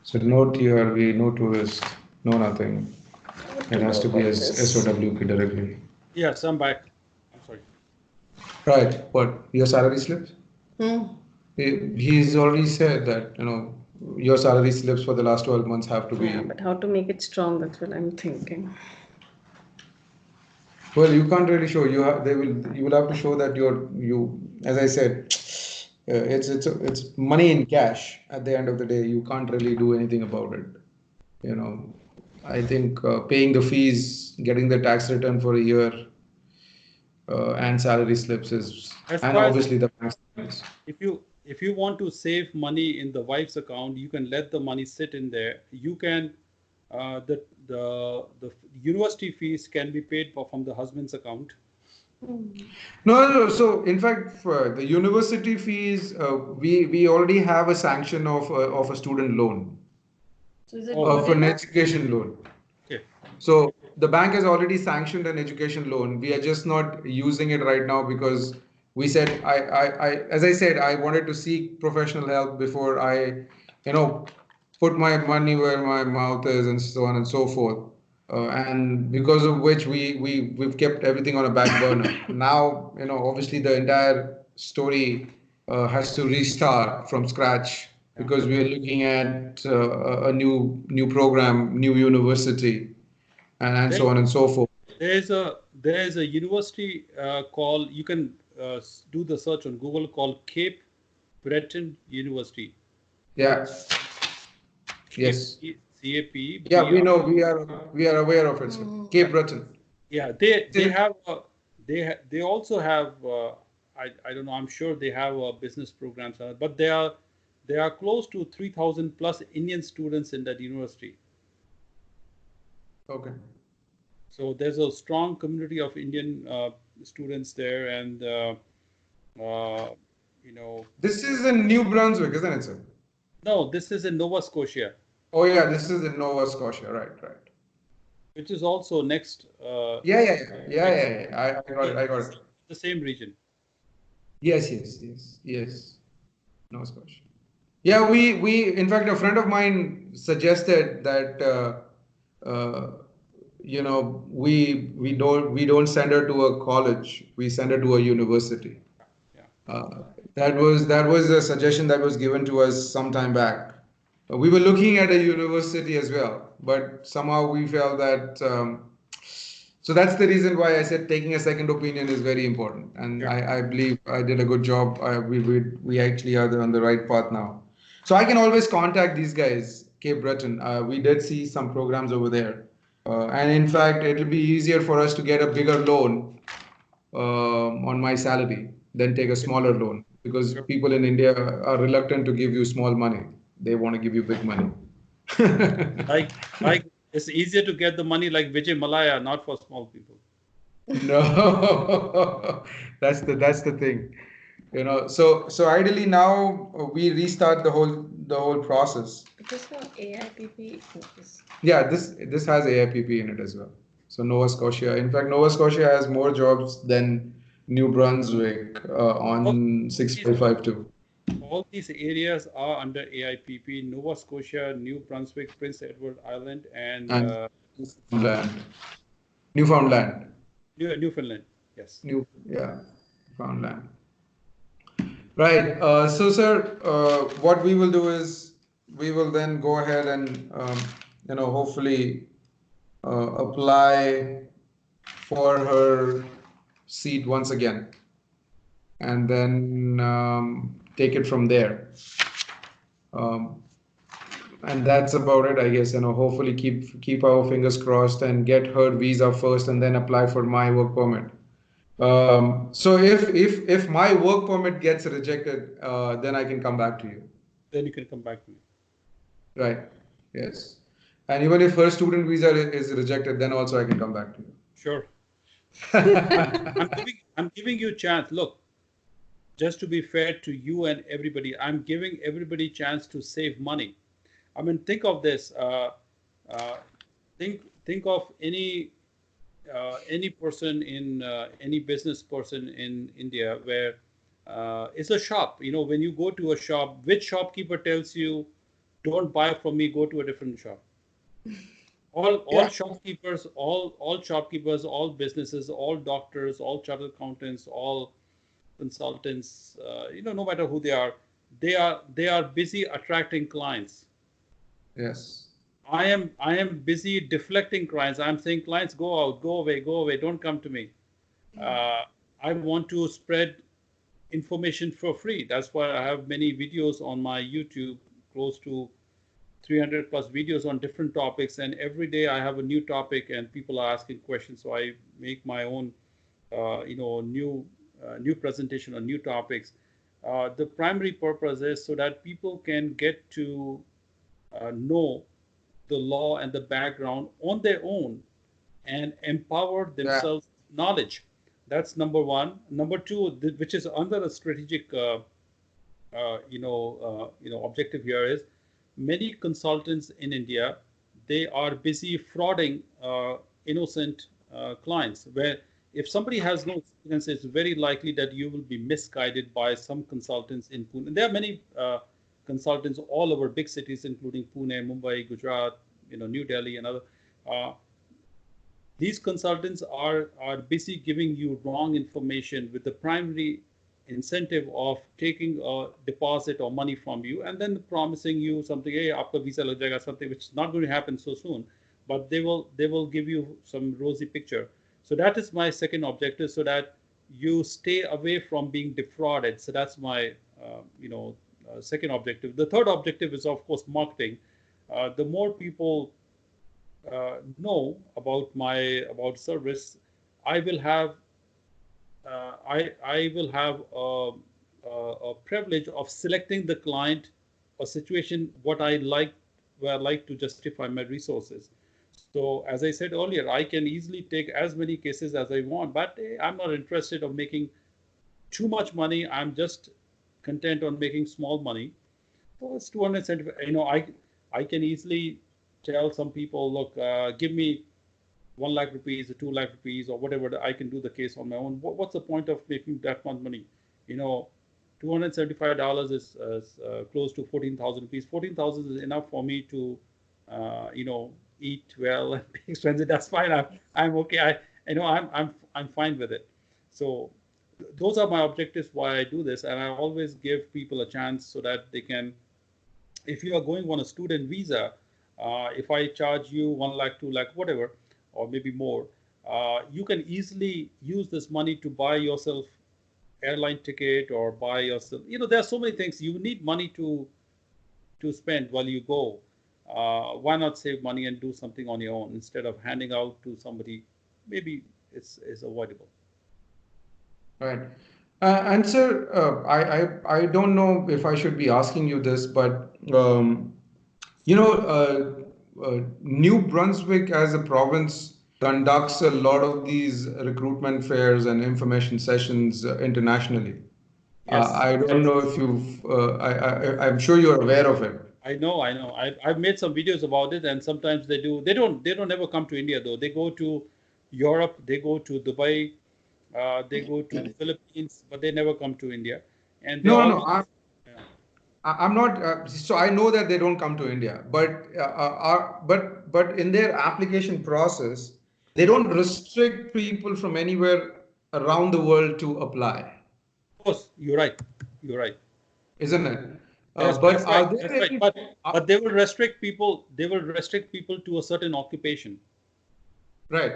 So no TRV, no tourist, no nothing. It has to be as SOWP directly. Yes, I'm back. I'm sorry. Right. What? Your salary slips? Hmm. He's already said that, your salary slips for the last 12 months have to be. Yeah, but how to make it strong? That's what I'm thinking. Well, you can't really show. You will have to show that as I said, it's money in cash at the end of the day. You can't really do anything about it. I think paying the fees, getting the tax return for a year, and salary slips and obviously the bank statements. If you want to save money in the wife's account, you can let the money sit in there. You can the university fees can be paid from the husband's account. No. So in fact, for the university fees, we already have a sanction of a student loan, So is it of an education loan. Okay. So the bank has already sanctioned an education loan. We are just not using it right now because we said as I said, I wanted to seek professional help before I, put my money where my mouth is and so on and so forth. And because of which we've kept everything on a back burner. Now, obviously the entire story has to restart from scratch because we are looking at a new program, new university, and so on and so forth. There's a university called, you can do the search on Google, called Cape Breton University. Yeah. Yes. CAP. Yeah, we know. We are aware of it, sir. Cape Breton. Yeah, they also have I don't know. I'm sure they have business programs, but they are close to 3,000 plus Indian students in that university. Okay. So there's a strong community of Indian students there, and This is in New Brunswick, isn't it, sir? No, this is in Nova Scotia. Oh yeah, this is in Nova Scotia, right. Which is also next. Yeah. I got it. The same region. Yes. Nova Scotia. Yeah, we in fact a friend of mine suggested that we don't send her to a college, we send her to a university. That was a suggestion that was given to us some time back. We were looking at a university as well, but somehow we felt that. So that's the reason why I said taking a second opinion is very important, and I believe I did a good job. We actually are on the right path now. So I can always contact these guys, Cape Breton. We did see some programs over there, and in fact, it'll be easier for us to get a bigger loan on my salary than take a smaller loan, because people in India are reluctant to give you small money. They want to give you big money. like it's easier to get the money like Vijay Malaya, not for small people. No, that's the thing. So ideally now we restart the whole process. This one AIPP is. Yeah, this has AIPP in it as well. So Nova Scotia, in fact, Nova Scotia has more jobs than New Brunswick All on these 6552. all these areas are under AIPP: Nova Scotia, New Brunswick, Prince Edward Island, and And Newfoundland. Newfoundland. Newfoundland. Yes. Yeah, Newfoundland. Right. So, sir, what we will do is we will then go ahead and hopefully apply for her seat once again, and then take it from there. Um, and that's about it, I guess. Hopefully keep our fingers crossed and get her visa first, and then apply for my work permit. So if my work permit gets rejected, then I can come back to you. Then you can come back to me. Right. Yes. And even if her student visa is rejected, then also I can come back to you. Sure. I'm giving you a chance. Look, just to be fair to you and everybody, I'm giving everybody a chance to save money. I mean, think of this. Think of any person in any business person in India where it's a shop. When you go to a shop, which shopkeeper tells you, "Don't buy from me, go to a different shop"? All shopkeepers, all businesses, all doctors, all chartered accountants, all consultants, no matter who they are busy attracting clients. Yes. I am busy deflecting clients. I'm saying, clients, go out, go away, don't come to me. I want to spread information for free. That's why I have many videos on my YouTube, close to 300 plus videos on different topics, and every day I have a new topic and people are asking questions. So I make my own, new presentation on new topics. The primary purpose is so that people can get to know the law and the background on their own and empower themselves with knowledge. That's number one. Number two, which is under a strategic, objective here, is many consultants in India, they are busy frauding innocent clients, where if somebody has no experience, it's very likely that you will be misguided by some consultants in Pune. And there are many consultants all over big cities, including Pune, Mumbai, Gujarat, New Delhi, and other. These consultants are busy giving you wrong information with the primary incentive of taking a deposit or money from you and then promising you something, hey, aapka visa lag jayega, something which is not going to happen so soon, but they will give you some rosy picture. So that is my second objective, so that you stay away from being defrauded. So that's my second objective. The third objective is, of course, marketing. The more people know about service, I will have a privilege of selecting the client or situation where I like to justify my resources. So as I said earlier, I can easily take as many cases as I want, but I'm not interested in making too much money. I'm just content on making small money. So it's 275. I can easily tell some people, look, give me 1 lakh rupees or 2 lakh rupees or whatever. I can do the case on my own. What's the point of making that much money? $275 is close to 14,000 rupees. 14,000 is enough for me to, eat well and be expensive. That's fine. I'm okay. I'm fine with it. So those are my objectives why I do this, and I always give people a chance so that they can. If you are going on a student visa, if I charge you 1 lakh, 2 lakh, whatever, or maybe more, you can easily use this money to buy yourself airline ticket or buy yourself. There are so many things. You need money to spend while you go. Why not save money and do something on your own instead of handing out to somebody? Maybe it's avoidable. Right. And sir, I don't know if I should be asking you this, but New Brunswick as a province conducts a lot of these recruitment fairs and information sessions internationally. Yes. I don't know if you've, I'm sure you're aware of it. I know. I've made some videos about it, and sometimes they do. They don't ever come to India though. They go to Europe, they go to Dubai, they go to the Philippines, but they never come to India. And they No, no, always, yeah, I'm not. So I know that they don't come to India, but in their application process, they don't restrict people from anywhere around the world to apply, of course, you're right. You're right. isn't it? Yes, But that's right. are there That's right. any? But they will restrict people. They will restrict people to a certain occupation. Right.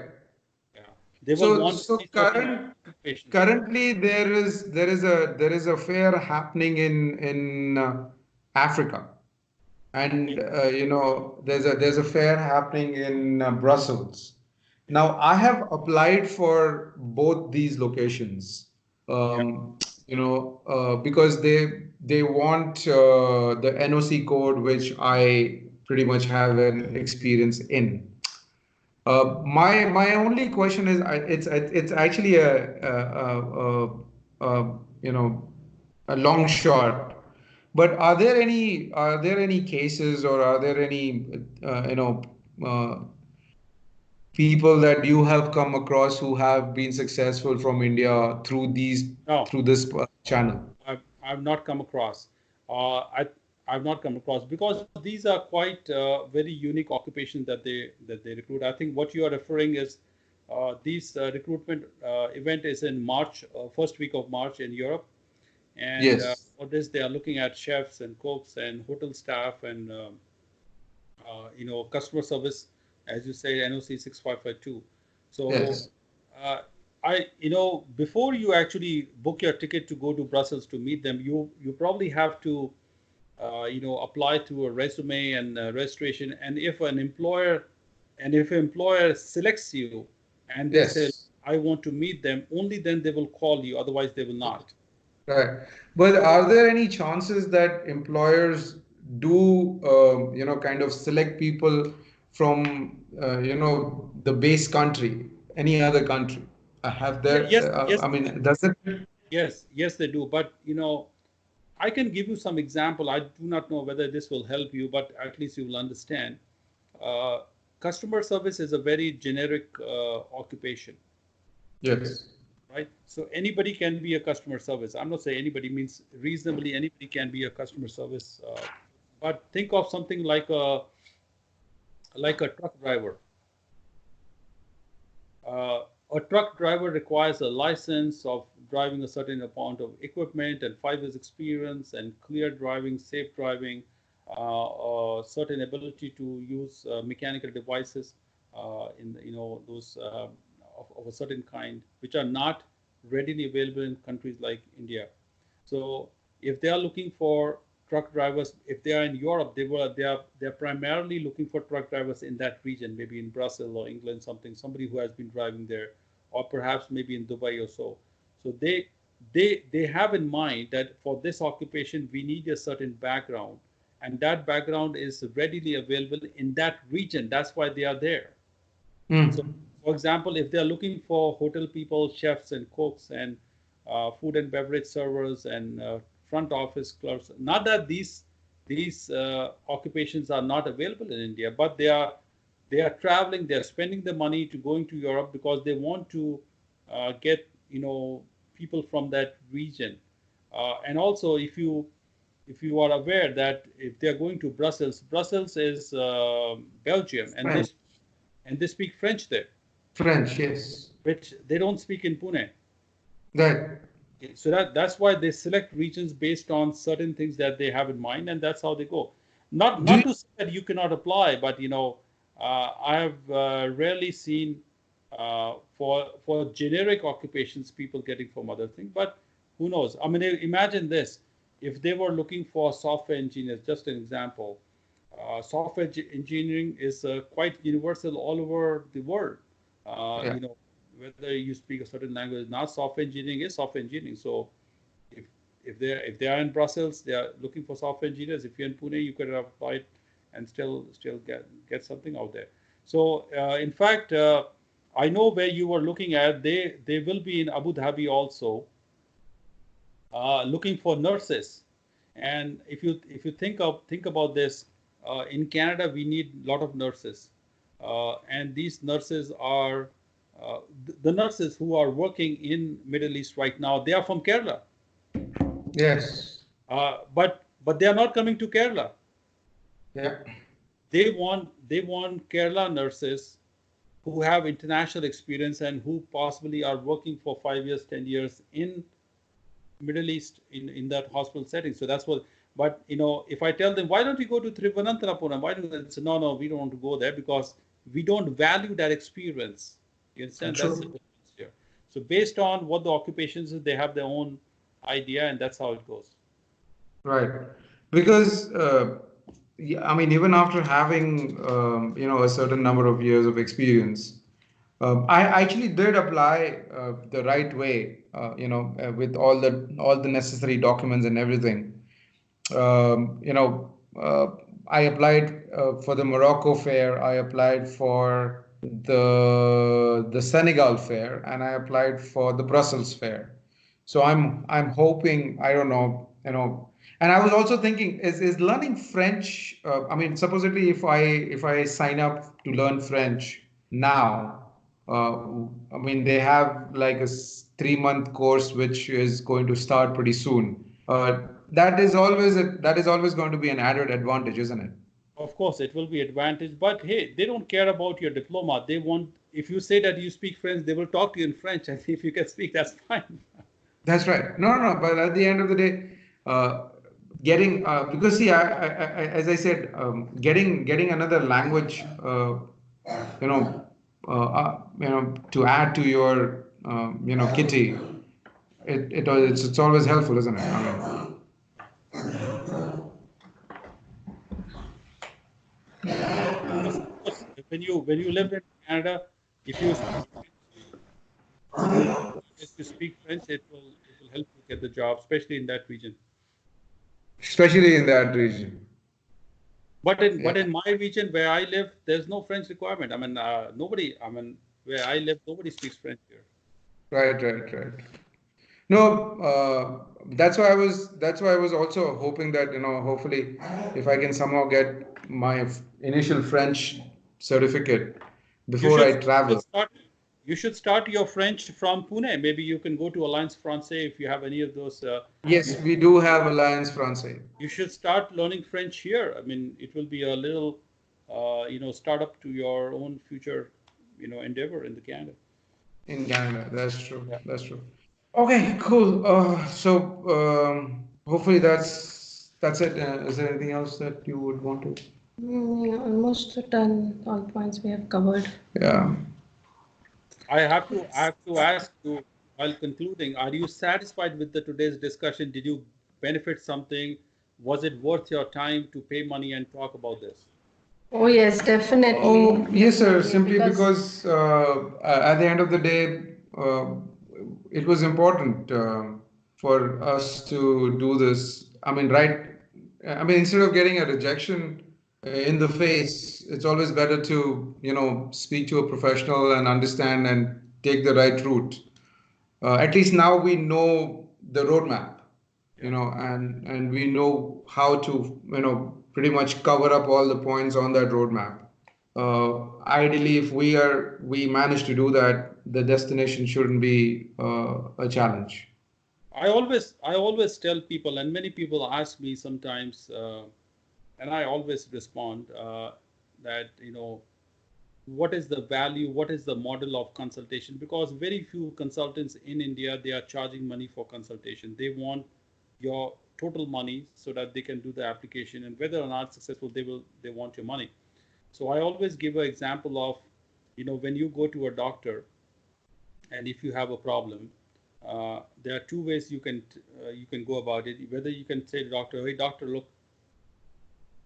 Yeah. They will So want so a certain occupation. currently there is a fair happening in Africa, and there's a fair happening in Brussels. Now I have applied for both these locations, Yeah. because they want the NOC code, which I pretty much have an experience in. My only question is, it's actually a a long shot. But are there any cases, or are there any uh, people that you have come across who have been successful from India No. through this channel? I've not come across. I've not come across because these are quite very unique occupations that they recruit. I think what you are referring is these recruitment event is in March, first week of March in Europe, and Yes. for this they are looking at chefs and cooks and hotel staff and customer service, as you say, NOC 6552. So Yes. uh, before you actually book your ticket to go to Brussels to meet them, you probably have to apply to a resume and registration. And if an employer selects you and they say, Yes. I want to meet them, only then they will call you. Otherwise, they will not. Right. But are there any chances that employers do, kind of select people from, the base country, any other country? Have there, Yes, yes, I mean, does it? yes, they do. But I can give you some example. I do not know whether this will help you, but at least you will understand. Uh, Customer service is a very generic occupation, Yes. right? So anybody can be a customer service. I'm not saying anybody means reasonably anybody can be a customer service, but think of something like a truck driver. Uh, a truck driver requires a license of driving a certain amount of equipment and 5 years experience and clear driving, safe driving, a certain ability to use mechanical devices in those of a certain kind, which are not readily available in countries like India. So if they are looking for truck drivers, if they are in Europe, they're primarily looking for truck drivers in that region, maybe in Brussels or England, somebody who has been driving there, or perhaps maybe in Dubai or so. So they have in mind that for this occupation we need a certain background, and that background is readily available in that region. That's why they are there. So, Hmm. for example, if they're looking for hotel people, chefs and cooks and food and beverage servers and front office clerks, not that these occupations are not available in India, but they are traveling, they are spending the money to going to Europe because they want to get people from that region. And also, if you are aware that if they are going to Brussels, Brussels is Belgium, and French. they speak French there, French, yes. which they don't speak in Pune. Right. So that's why they select regions based on certain things that they have in mind, and that's how they go. Not Do not you, to say that you cannot apply, but I have rarely seen for generic occupations people getting from other things. But who knows? I mean, imagine this: if they were looking for software engineers, just an example, software engineering is quite universal all over the world. Uh, yeah. you know, whether you speak a certain language, now software engineering is software engineering. So if if they are in Brussels, they are looking for software engineers. If you're in Pune, you could have applied and still get something out there. So in fact, I know where you were looking at. They will be in Abu Dhabi also, looking for nurses. And if you think about this, in Canada we need a lot of nurses, and these nurses are the nurses who are working in Middle East right now. They are from Kerala, Yes. But they are not coming to Kerala. Yeah. They want Kerala nurses who have international experience and who possibly are working for 5 years, 10 years in Middle East in that hospital setting. So that's what. But if I tell them, why don't you go to Thiruvananthapuram? Why don't they say, no, we don't want to go there because we don't value that experience. You understand? That's the True. difference here. So based on what the occupations is, they have their own idea, and that's how it goes. Right. Because, yeah, I mean, even after having, a certain number of years of experience, I actually did apply the right way, with all the necessary documents and everything. Um, you know, uh, I applied for the Morocco fair. I applied for the Senegal fair, and I applied for the Brussels fair. So I'm hoping, I don't know, and I was also thinking, is learning French? I mean, supposedly, if I sign up to learn French now, I mean, they have like a 3-month course which is going to start pretty soon. That is always going to be an added advantage, isn't it? Of course, it will be advantage, but hey, they don't care about your diploma. They want, if you say that you speak French, they will talk to you in French, and if you can speak, that's fine. That's right. No, no, no. But at the end of the day, getting because see, as I said, getting another language, to add to your, kitty, it's always helpful, isn't it? I mean, Yes, of course. When you live in Canada, if you speak French, it will help you get the job, especially in that region. especially in that region. But in my region where I live, there's no French requirement. I mean, nobody. I mean, where I live, nobody speaks French here. Right, right, right. No, that's why I was also hoping that, hopefully, if I can somehow get my initial French certificate You before should I you should travel. start you should start your French from Pune. Maybe you can go to Alliance Francaise if you have any of those. Yes, we do have Alliance Francaise You should start learning French here. I mean, it will be a little, startup to your own future, endeavor in the Canada. in Canada. That's true. Yeah. That's true. Okay, cool. So hopefully that's it. Is there anything else that you would want to? Almost done. All points we have covered. Yeah. I have to ask you while concluding, are you satisfied with the today's discussion? Did you benefit something? Was it worth your time to pay money and talk about this? Oh yes, definitely. Oh, yes, sir. Definitely, Simply because because at the end of the day, it was important for us to do this. I mean, right? I mean, instead of getting a rejection in the face, it's always better to, speak to a professional and understand and take the right route. At least now we know the roadmap, Yeah. and we know how to, pretty much cover up all the points on that roadmap. Ideally, if we manage to do that, the destination shouldn't be a challenge. I always tell people, and many people ask me sometimes, and I always respond that what is the value, what is the model of consultation? Because very few consultants in India, they are charging money for consultation. They want your total money so that they can do the application, and whether or not successful, they want your money. So I always give an example of, when you go to a doctor and if you have a problem, there are two ways you can go about it. Whether you can say to the doctor, hey doctor, look,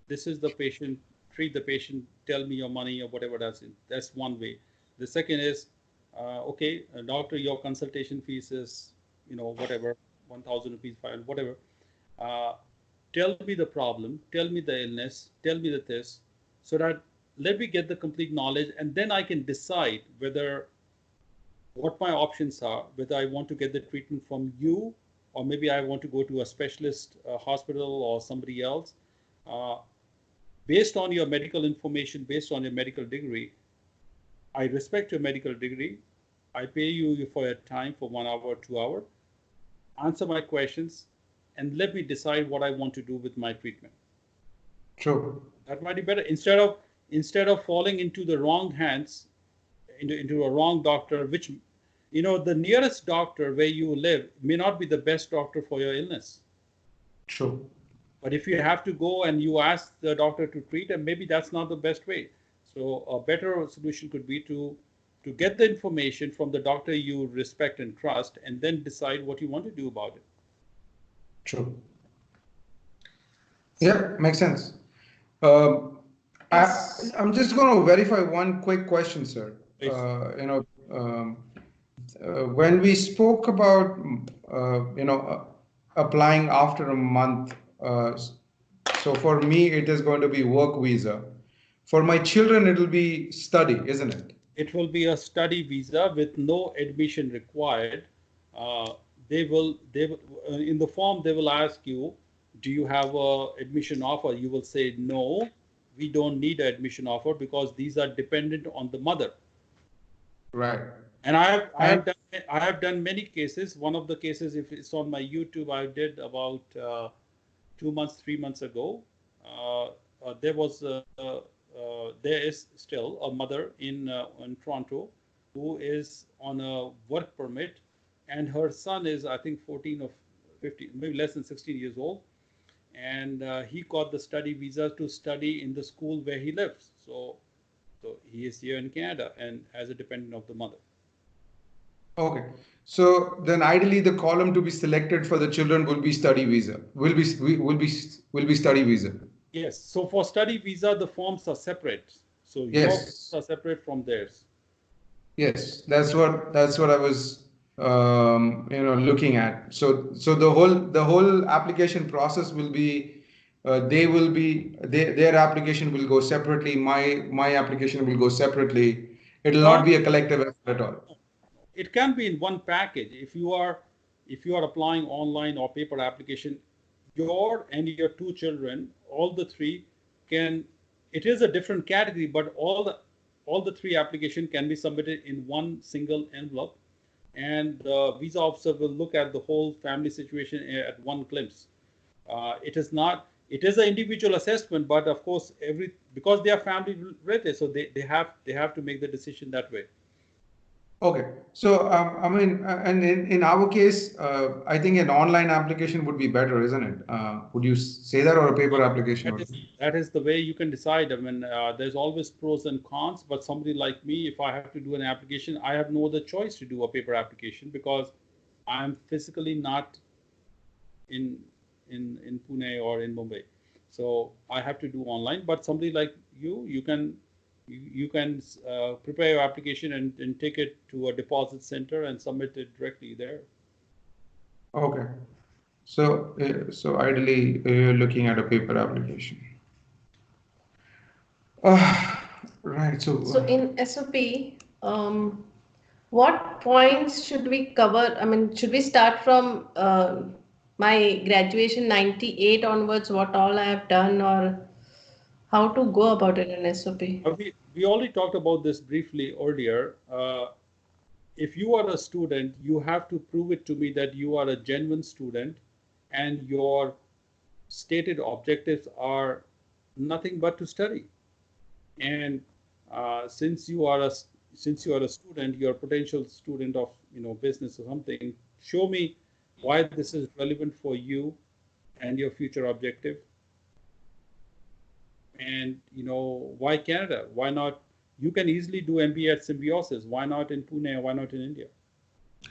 this is the patient, treat the patient, tell me your money or whatever that's it. That's one way. The second is, okay, doctor, your consultation fees is, whatever, 1,000 rupees, 500, whatever. Uh, Tell me the problem, tell me the illness, tell me the this, so that let me get the complete knowledge, and then I can decide whether what my options are, whether I want to get the treatment from you, or maybe I want to go to a specialist hospital or somebody else. Uh, Based on your medical information, based on your medical degree, I respect your medical degree. I pay you for your time for 1 hour, 2 hours. Answer my questions, and let me decide what I want to do with my treatment. True. That might be better instead of falling into the wrong hands, into a wrong doctor, which the nearest doctor where you live may not be the best doctor for your illness. True. But if you have to go and you ask the doctor to treat, and maybe that's not the best way. So a better solution could be to get the information from the doctor you respect and trust, and then decide what you want to do about it. True. Yeah, makes sense. I'm just going to verify one quick question, sir. Please. When we spoke about, applying after a month, so for me, it is going to be work visa. For my children, it will be study, isn't it? It will be a study visa with no admission required. They will in the form they will ask you, do you have a admission offer? You will say no, we don't need an admission offer because these are dependent on the mother. Right. And I have done many cases. One of the cases, if it's on my YouTube, I did about 2 months, 3 months ago. There is still a mother in Toronto who is on a work permit, and her son is, I think, 14 or 15, maybe less than 16 years old, and he got the study visa to study in the school where he lives. So he is here in Canada and as a dependent of the mother. Okay. So then ideally the column to be selected for the children will be study visa. Will be study visa. Yes. So for study visa, the forms are separate. So yes, your forms are separate from theirs. Yes, that's what I was looking at. So the whole application process will be their application will go separately. My application will go separately. It will not be a collective effort at all. It can be in one package. If you are applying online or paper application, your and your two children, all the three can. It is a different category, but all the three application can be submitted in one single envelope, and the visa officer will look at the whole family situation at one glimpse. It is not. It is an individual assessment, but of course, because they are family relatives, so they have to make the decision that way. Okay, so and in our case, I think an online application would be better, isn't it? Would you say that, or a paper application? That is the way you can decide. I mean, there's always pros and cons, but somebody like me, if I have to do an application, I have no other choice to do a paper application because I'm physically not in Pune or in Mumbai, so I have to do online. But somebody like you can prepare your application and take it to a deposit center and submit it directly there. Okay. So ideally, you're looking at a paper application. Right. So in SOP, what points should we cover? I mean, should we start from my graduation 98 onwards, what all I have done, or how to go about it in SOP? We already talked about this briefly earlier. If you are a student, you have to prove it to me that you are a genuine student and your stated objectives are nothing but to study. And since you are a student, you're a potential student of business or something, show me why this is relevant for you and your future objective. And why Canada? Why not? You can easily do MBA at Symbiosis. Why not in Pune? Why not in India?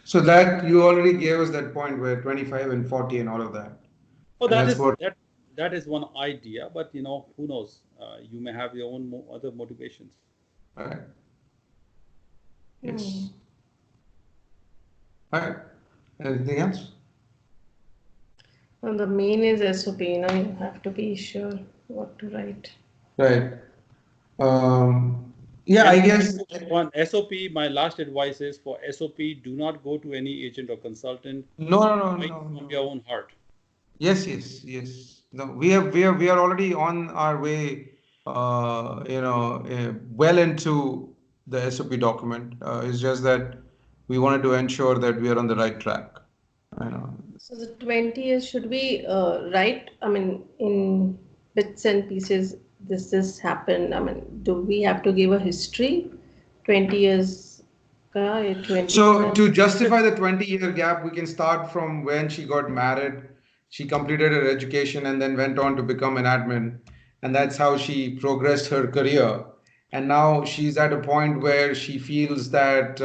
So that you already gave us that point where 25 and 40 and all of that. Oh, that is one idea, but who knows? You may have your own other motivations. All right. Yes. All right. Anything else? Well, the main is SOP. You have to be sure what to write. Right. Yeah, I And guess. one SOP, my last advice is for SOP, do not go to any agent or consultant. No, no, no, Write no, from no. your own heart. Yes, yes, yes. No, we are already on our way, well into the SOP document. It's just that we wanted to ensure that we are on the right track. I know. So the 20 years should we write, I mean, in bits and pieces, this happened. I mean, do we have to give a history? 20 years, 20 So to justify the 20-year gap, we can start from when she got married. She completed her education and then went on to become an admin. And that's how she progressed her career. And now she's at a point where she feels that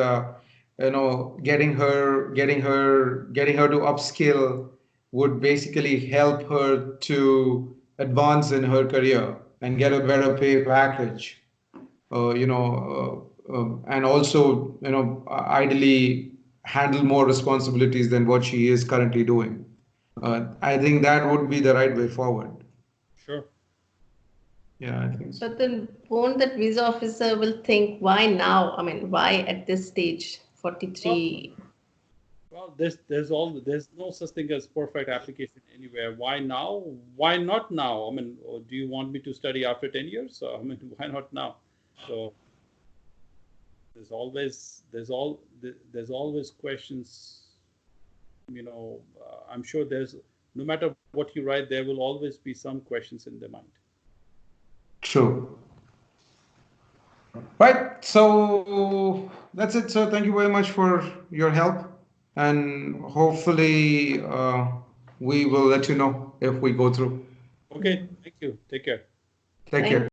getting her to upskill would basically help her to advance in her career and get a better pay package. And also, ideally handle more responsibilities than what she is currently doing. I think that would be the right way forward. Sure. Yeah, I think so. But then won't that visa officer will think, why now? I mean, why at this stage, 43? Well, there's no such thing as perfect application anywhere. Why now? Why not now? I mean, do you want me to study after 10 years? I mean, why not now? So there's always questions. I'm sure no matter what you write, there will always be some questions in their mind. True. Right. So that's it. So thank you very much for your help. And hopefully, we will let you know if we go through. Okay, thank you. Take care. Take care.